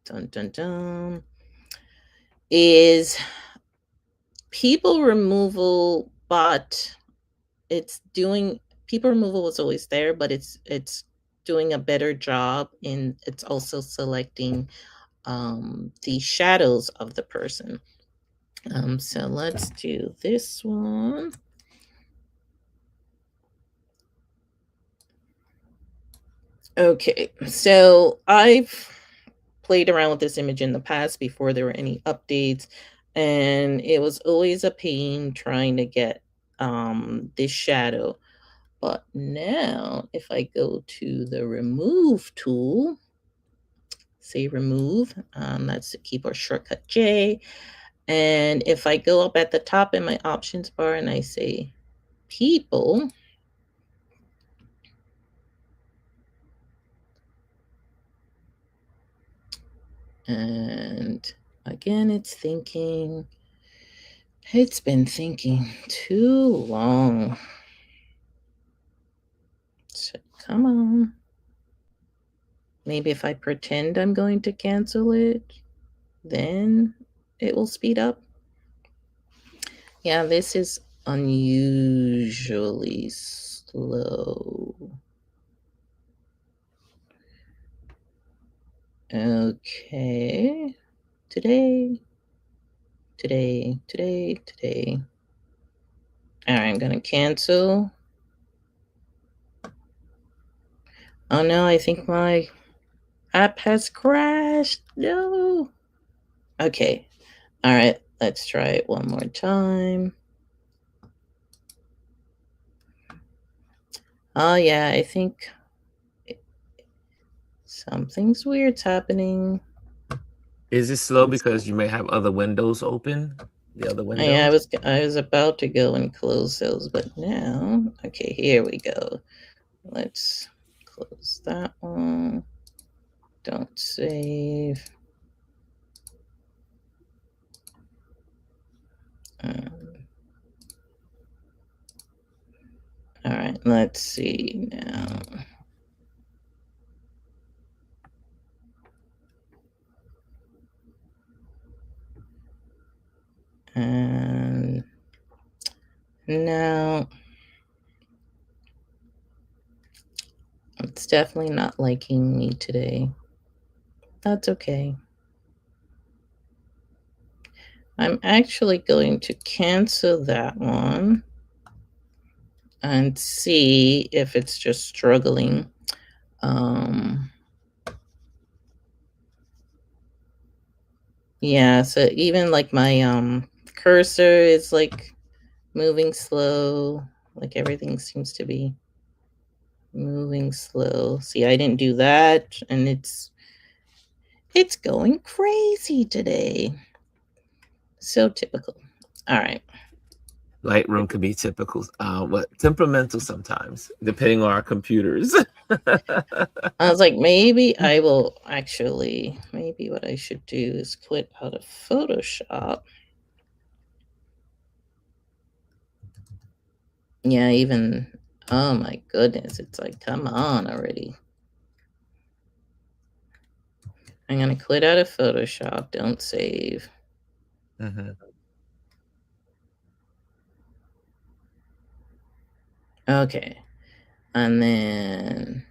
dun dun dun is people removal, but it's doing, people removal was always there, but it's doing a better job in, it's also selecting the shadows of the person. So let's do this one. Okay, so I've played around with this image in the past before there were any updates, and it was always a pain trying to get this shadow. But now if I go to the remove tool, say remove, that's the keyboard shortcut J, and if I go up at the top in my options bar and I say people, and again it's thinking, it's been thinking too long. So come on. Maybe if I pretend I'm going to cancel it, then it will speed up. Yeah, this is unusually slow. Okay. Today. All right, I'm going to cancel. Oh no, I think my app has crashed. No. Okay. All right, let's try it one more time. Oh yeah, I think something's weird's happening. Is it slow because you may have other windows open? The other windows? Yeah, I was about to go and close those, but now, okay, here we go. Let's close that one. Don't save. All right, let's see now. And now it's definitely not liking me today. That's okay. I'm actually going to cancel that one and see if it's just struggling. Yeah, so even like my cursor is like moving slow, like everything seems to be moving slow. See, I didn't do that, and it's going crazy today. So typical. All right. Lightroom can be typical, temperamental sometimes, depending on our computers. I was like, maybe I will actually, maybe what I should do is quit out of Photoshop. Yeah, even, oh my goodness, it's like, come on already. I'm going to quit out of Photoshop. Don't save. Mm-hmm. Okay. And then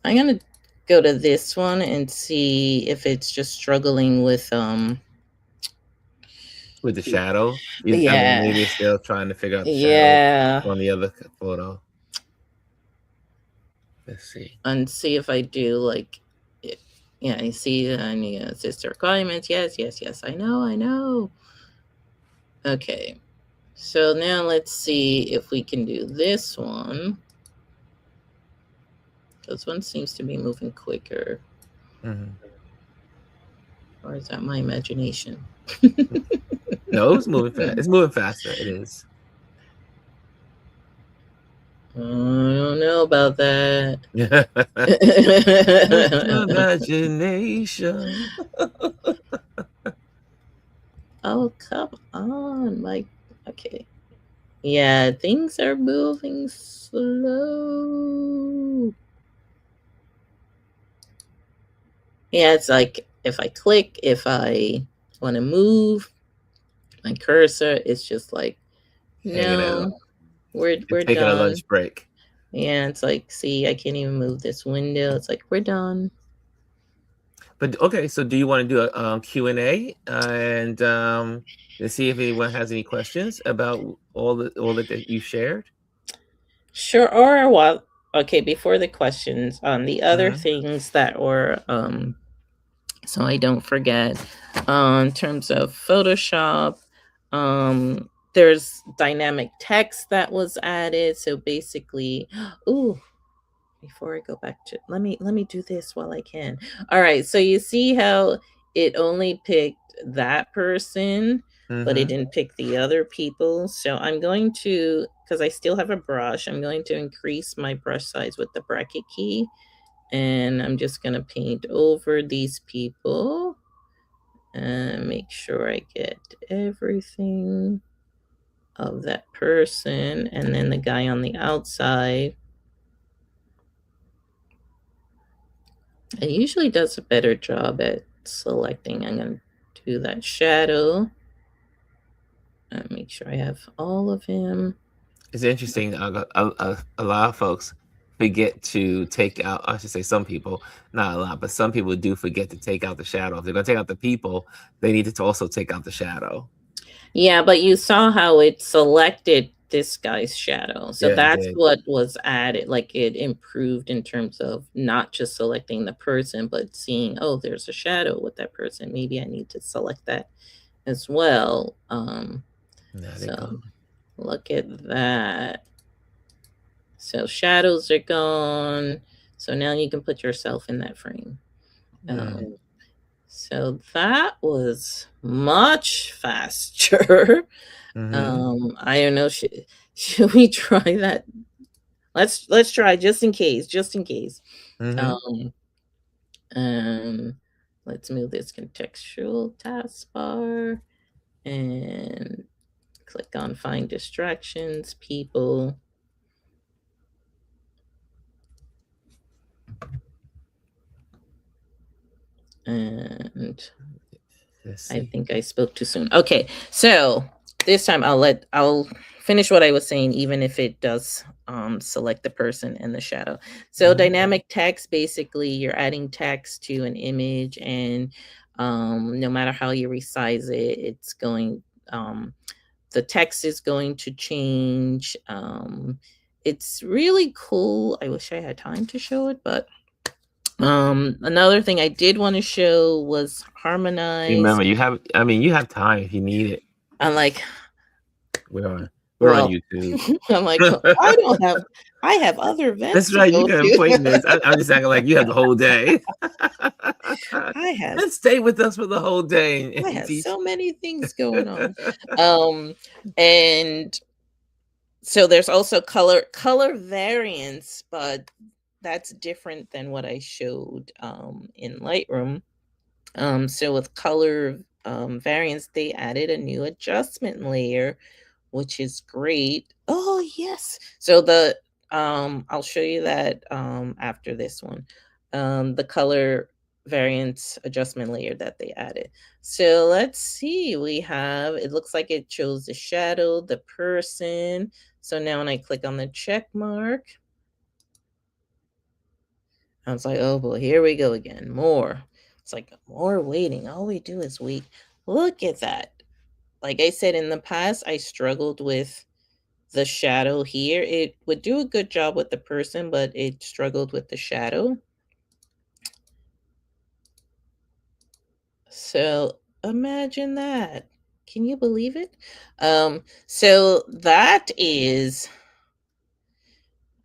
I'm going to go to this one and see if it's just struggling with With the shadow, I mean, yeah. maybe it's still trying to figure out the shadow Yeah. on the other photo. Let's see. And see if I do like it. Yeah, I see, and yeah, sister requirements. Yes, yes, yes. I know, I know. Okay. So now let's see if we can do this one. This one seems to be moving quicker. Mm-hmm. Or is that my imagination? No, it's moving fast. It's moving faster. It is. I don't know about that. It's your imagination. Oh, come on, Mike. Okay. Yeah, things are moving slow. Yeah, it's like if I click, if I want to move my cursor, it's just like, Hanging out. no, we're Taking a done. lunch break. Yeah, it's like, see, I can't even move this window. It's like, we're done. But okay, so do you want to do a Q&A and let's see if anyone has any questions about all that you shared? Sure. Or what? Okay, before the questions, the other Mm-hmm. things that were so I don't forget, in terms of Photoshop, there's dynamic text that was added. So basically, ooh, before I go back to, let me do this while I can. All right, so you see how it only picked that person, but it Mm-hmm. didn't pick the other people. So I'm going to, because I still have a brush, I'm going to increase my brush size with the bracket key, and I'm just going to paint over these people and make sure I get everything of that person, and then the guy on the outside. It usually does a better job at selecting. I'm going to do that shadow and make sure I have all of him. It's interesting. A lot of folks forget to take out, I should say some people, not a lot, but some people do forget to take out the shadow. If they're going to take out the people, they need to also take out the shadow. Yeah, but you saw how it selected this guy's shadow. So Yeah, it that's did. what was added. Like it improved in terms of not just selecting the person, but seeing, oh, there's a shadow with that person. Maybe I need to select that as well. There they So go. look at that. So shadows are gone. So now you can put yourself in that frame. Mm. So that was much faster. Mm-hmm. I don't know. Should we try that? Let's try just in case. Just in case. Mm-hmm. Um, um, let's move this contextual taskbar and click on find distractions, people. And Let's I see. think I spoke too soon. Okay, so this time I'll finish what I was saying, even if it does select the person and the shadow. So dynamic text, basically you're adding text to an image, and no matter how you resize it, it's going, the text is going to change. It's really cool. I wish I had time to show it, but another thing I did want to show was harmonize. Remember, you have time if you need it. I'm like, We're on well, YouTube. I'm like, I have other events That's to right. go You got to. appointments. I'm just acting like you have the whole day. I have And stay with us for the whole day I and have teach. so many things going on. And so there's also color variants, but that's different than what I showed in Lightroom. So with color variants, they added a new adjustment layer, which is great. Oh yes. So the I'll show you that after this one. The color variance adjustment layer that they added. So let's see. We have, it looks like it chose the shadow, the person. So now when I click on the check mark, I was like, oh boy, here we go again. More. It's like more waiting. All we do is wait. Look at that. Like I said in the past, I struggled with the shadow here. It would do a good job with the person, but it struggled with the shadow. So imagine that. Can you believe it? So that is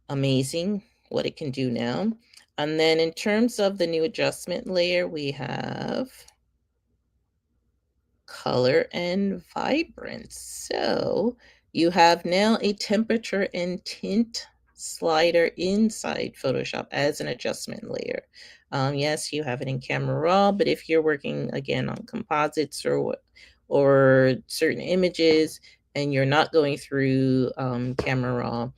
amazing what it can do now. And then in terms of the new adjustment layer, we have color and vibrance. So you have now a temperature and tint slider inside Photoshop as an adjustment layer. Yes, you have it in Camera Raw, but if you're working again on composites or certain images and you're not going through Camera Raw,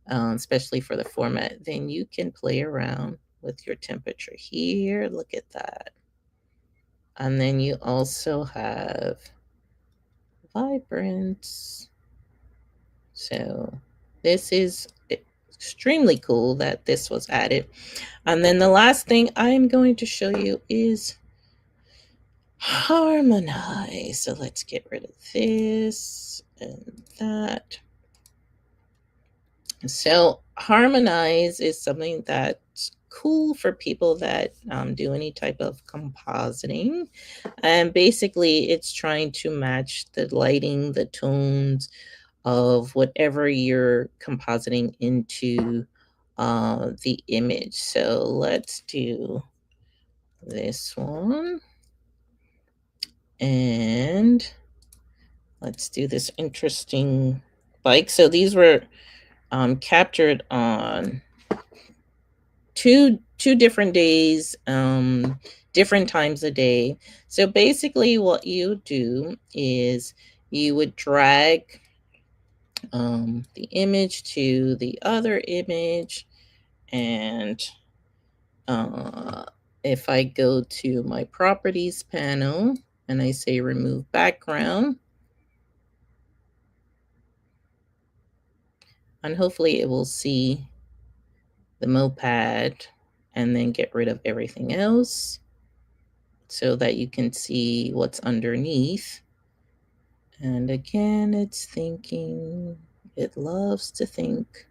especially for the format, then you can play around with your temperature here. Look at that. And then you also have vibrance. So this is extremely cool that this was added. And then the last thing I'm going to show you is harmonize. So let's get rid of this and that. So harmonize is something that's cool for people that do any type of compositing. And basically it's trying to match the lighting, the tones of whatever you're compositing into the image. So let's do this one. And let's do this interesting bike. So these were captured on two different days, different times a day. So basically what you do is you would drag the image to the other image, and if I go to my properties panel and I say remove background, and hopefully it will see the moped and then get rid of everything else so that you can see what's underneath. And again, it's thinking. It loves to think.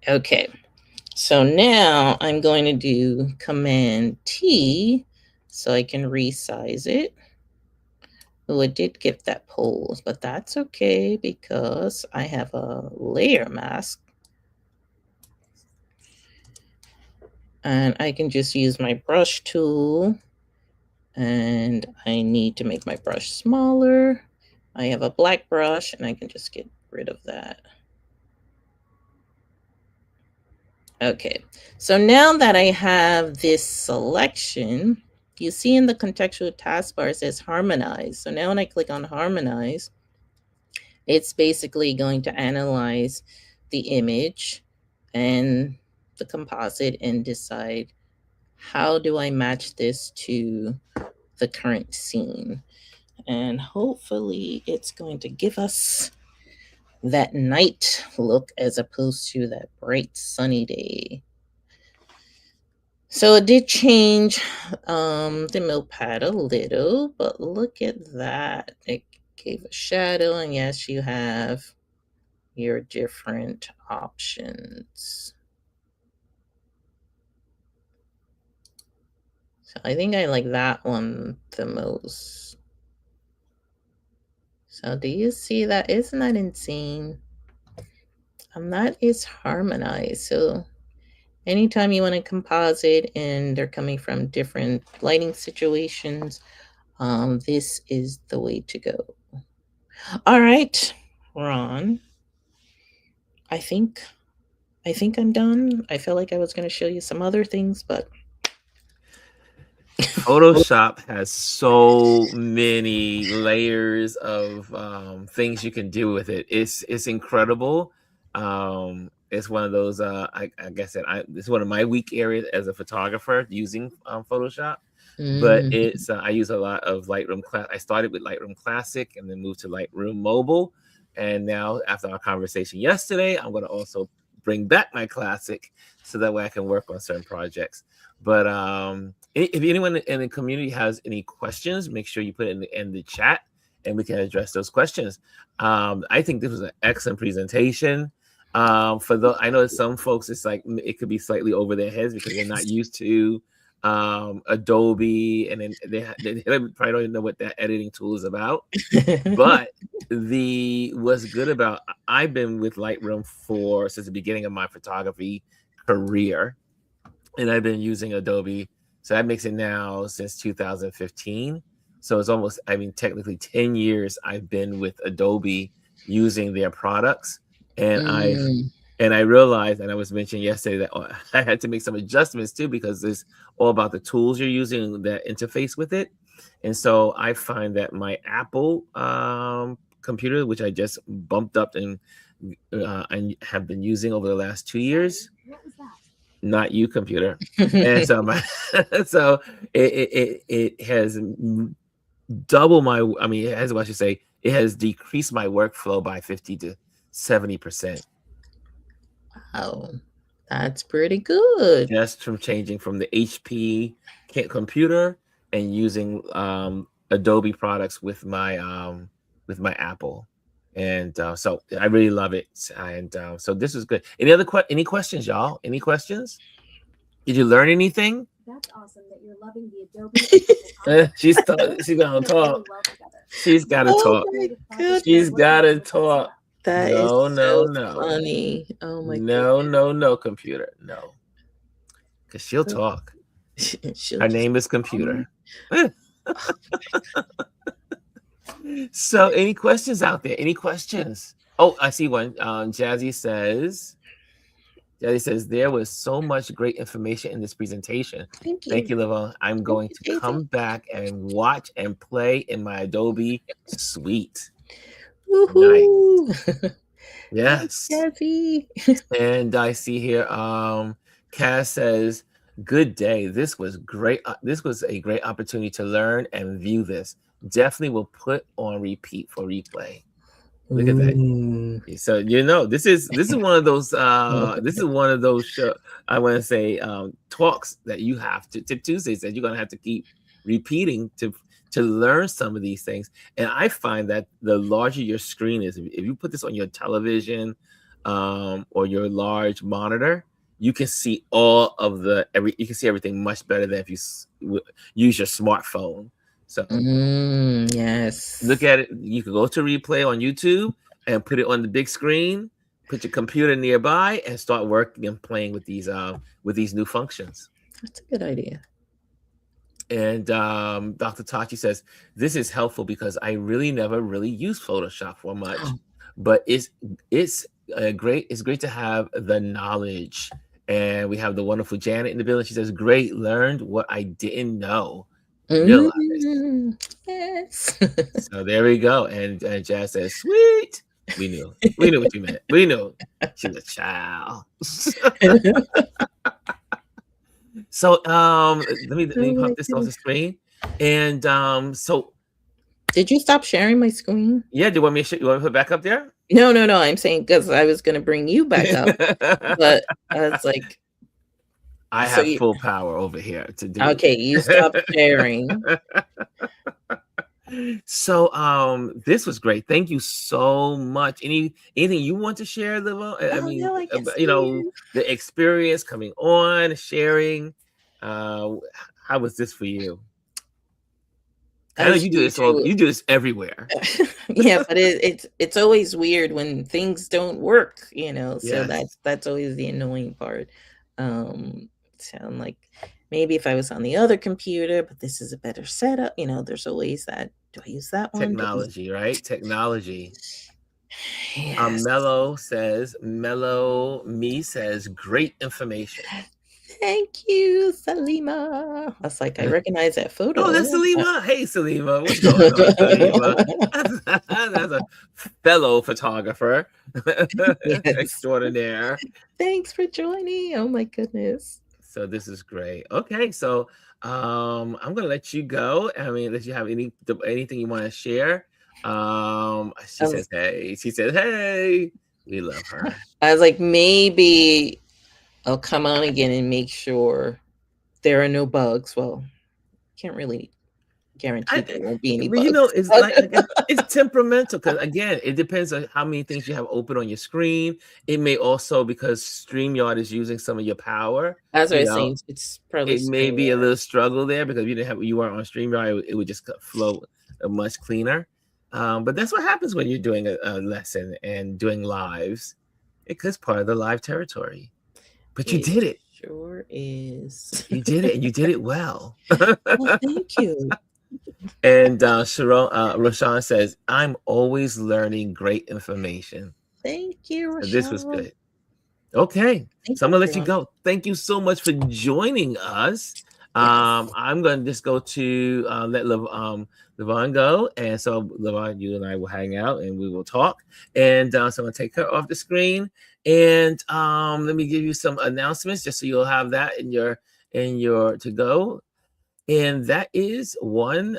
Okay, so now I'm going to do Command T so I can resize it. Oh, it did give that pose, but that's okay because I have a layer mask. And I can just use my brush tool, and I need to make my brush smaller. I have a black brush and I can just get rid of that. Okay, so now that I have this selection, you see in the contextual taskbar it says harmonize. So now when I click on harmonize, it's basically going to analyze the image and the composite and decide, how do I match this to the current scene? And hopefully it's going to give us that night look as opposed to that bright sunny day. So it did change the milk pad a little, but look at that. It gave a shadow, and yes, you have your different options. So I think I like that one the most. So do you see that? Isn't that insane? That is harmonized. So anytime you want to composite and they're coming from different lighting situations, this is the way to go. All right, Ron. I think I'm done. I felt like I was going to show you some other things, but Photoshop has so many layers of things you can do with it. It's incredible. It's one of those. Like I said, it's one of my weak areas as a photographer using Photoshop. But mm, it's I use a lot of Lightroom. I started with Lightroom Classic and then moved to Lightroom Mobile, and now after our conversation yesterday, I'm going to also bring back my Classic so that way I can work on certain projects. But if anyone in the community has any questions, make sure you put it in the chat and we can address those questions. I think this was an excellent presentation. I know some folks, it's like it could be slightly over their heads because they're not used to Adobe, and then they probably don't even know what that editing tool is about. But what's good about, I've been with Lightroom since the beginning of my photography career, and I've been using Adobe. So that makes it now since 2015. So it's almost, technically 10 years I've been with Adobe using their products. And mm, I realized, and I was mentioning yesterday, that I had to make some adjustments too, because it's all about the tools you're using that interface with it. And so I find that my Apple computer, which I just bumped up and have been using over the last 2 years. What was that? Not you, computer. And so so it has double my, it has, what I should say, it has decreased my workflow by 50 to 70%. wow, that's pretty good. Just from changing from the HP computer and using Adobe products with my Apple. And so I really love it. And so this is good. Any questions, y'all? Any questions? Did you learn anything? That's awesome that you're loving the Adobe. She's gonna talk. She's gotta talk. She's gotta talk. That No, is no, so no. funny. Oh my No, goodness. no, computer. No. Because she'll talk. Her name is computer. So any questions out there? Any questions? Oh, I see one. Jazzy says, there was so much great information in this presentation. Thank you. Thank you, Lavonne. I'm going to come back and watch and play in my Adobe suite. Woohoo! Nice. Yes. Jazzy. And I see here, Cass says, good day. This was great. This was a great opportunity to learn and view this. Definitely will put on repeat for replay. Look at that. So this is one of those I want to say talks that you have to Tip Tuesdays that you're gonna have to keep repeating to learn some of these things. And I find that the larger your screen is, if you put this on your television or your large monitor, you can see you can see everything much better than if you use your smartphone. So yes, look at it. You can go to replay on YouTube and put it on the big screen, put your computer nearby, and start working and playing with these new functions. That's a good idea. And Dr. Tachi says, this is helpful because I really never really used Photoshop for much, but it's great. It's great to have the knowledge. And we have the wonderful Janet in the building. She says, great, learned what I didn't know. Realize. Yes. So there we go. And Jazz says, sweet. We knew what you meant. We knew. She's a child. So let me pop this off the screen. And so Did you stop sharing my screen? Yeah, do you want me to you want me to put it back up there? No, no, no. I'm saying because I was gonna bring you back up, but I was like, I so have you full power over here to do. okay? You stopped sharing. So this was great. Thank you so much. Anything you want to share, Livo? I Oh mean, no, I can see you know, you. the experience coming on, sharing. How was this for you? I know As you do this all. usual. You do this everywhere. Yeah, but it's always weird when things don't work, so Yes, that's always the annoying part. Sound like maybe if I was on the other computer, but this is a better setup, there's always that. Do I use that one? Do I use technology, right? Technology. Yes. Mellow me says great information. Thank you, Salima. I was like, I recognize that Oh, that's photo. Salima. Hey, Salima. What's going on, Salima? That's a fellow photographer Yes. extraordinaire. Thanks for joining. Oh my goodness. So this is great. Okay, so I'm gonna let you go. I mean, unless you have anything you want to share. She I was, says, hey. She says, hey. We love her. I was like, maybe I'll come on again and make sure there are no bugs. Well, can't really guarantee there won't be any But you know, bugs. it's like it's temperamental because again, it depends on how many things you have open on your screen. It may also because StreamYard is using some of your power. As I You was know, saying, it's probably it may be a StreamYard. little struggle there because you weren't on StreamYard. It would just flow much cleaner. But that's what happens when you're doing a lesson and doing lives. It's part of the live territory. But you It did it. sure is. You did it, and you did it well. Well, thank you. And Roshan says, I'm always learning great information. Thank you, So this was Rochelle. good. Okay. Thank So I'm you, going to let you everyone. go. Thank you so much for joining us. Yes. I'm going to just go to let Lavonne go. And so, Lavonne, you and I will hang out and we will talk. And so I'm going to take her off the screen. And let me give you some announcements just so you'll have that in your to go. And that is one.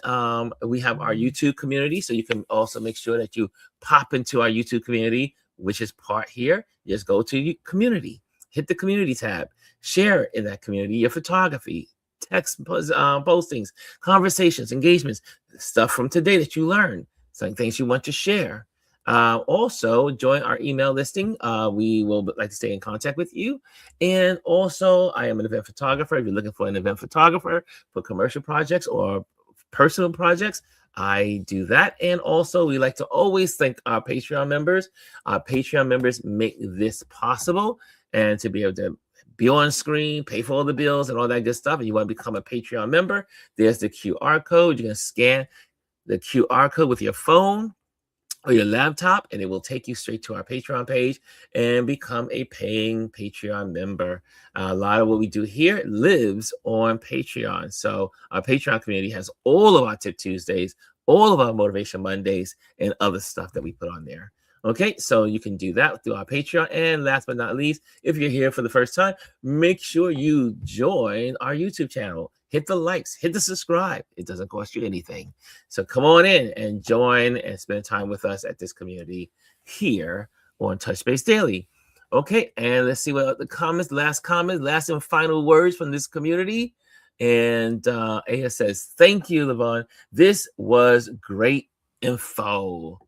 We have our YouTube community, so you can also make sure that you pop into our YouTube community, which is part here. Just go to community, hit the community tab, share in that community your photography, text postings, conversations, engagements, stuff from today that you learned, some things you want to share. Also, join our email listing. We will like to stay in contact with you. And also, I am an event photographer. If you're looking for an event photographer for commercial projects or personal projects, I do that. And also, we like to always thank our Patreon members. Our Patreon members make this possible. And to be able to be on screen, pay for all the bills and all that good stuff, and you want to become a Patreon member, there's the QR code. You can scan the QR code with your phone or your laptop, and it will take you straight to our Patreon page and become a paying Patreon member. A lot of what we do here lives on Patreon. So our Patreon community has all of our Tip Tuesdays, all of our Motivation Mondays, and other stuff that we put on there. Okay, so you can do that through our Patreon. And last but not least, if you're here for the first time, make sure you join our YouTube channel. Hit the likes, hit the subscribe. It doesn't cost you anything. So come on in and join and spend time with us at this community here on Touchbase Daily. Okay, and let's see what the last and final words from this community. And Aya says, thank you, Lavonne. This was great info.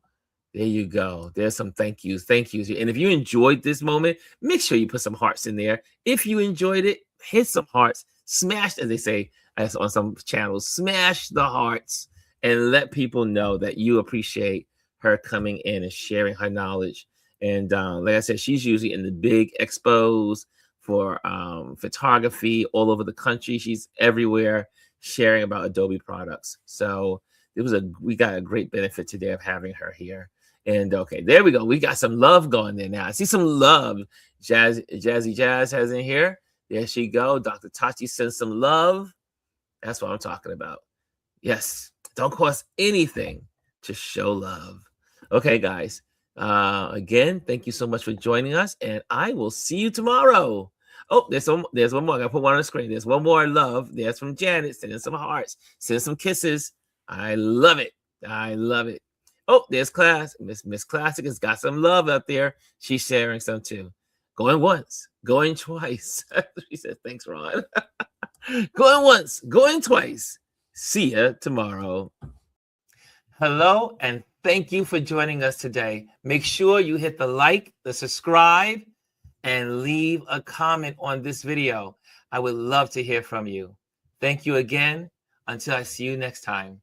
There you go. There's some thank yous. And if you enjoyed this moment, make sure you put some hearts in there. If you enjoyed it, hit some hearts. Smash, as they say as on some channels, smash the hearts and let people know that you appreciate her coming in and sharing her knowledge. And like I said, she's usually in the big expos for photography all over the country. She's everywhere sharing about Adobe products. So we got a great benefit today of having her here. And okay, there we go. We got some love going there now. I see some love. Jazzy Jazz has in here. There she go. Dr. Tachi sends some love. That's what I'm talking about. Yes, don't cost anything to show love. Okay, guys. Again, thank you so much for joining us, and I will see you tomorrow. Oh, there's one more. I gotta put one on the screen. There's one more love. There's from Janet. Send some hearts. Send some kisses. I love it. I love it. Oh, there's Class. Miss Classic has got some love up there. She's sharing some too. Going once, going twice. She said, thanks, Ron. Going once, going twice. See ya tomorrow. Hello, and thank you for joining us today. Make sure you hit the like, the subscribe, and leave a comment on this video. I would love to hear from you. Thank you again. Until I see you next time.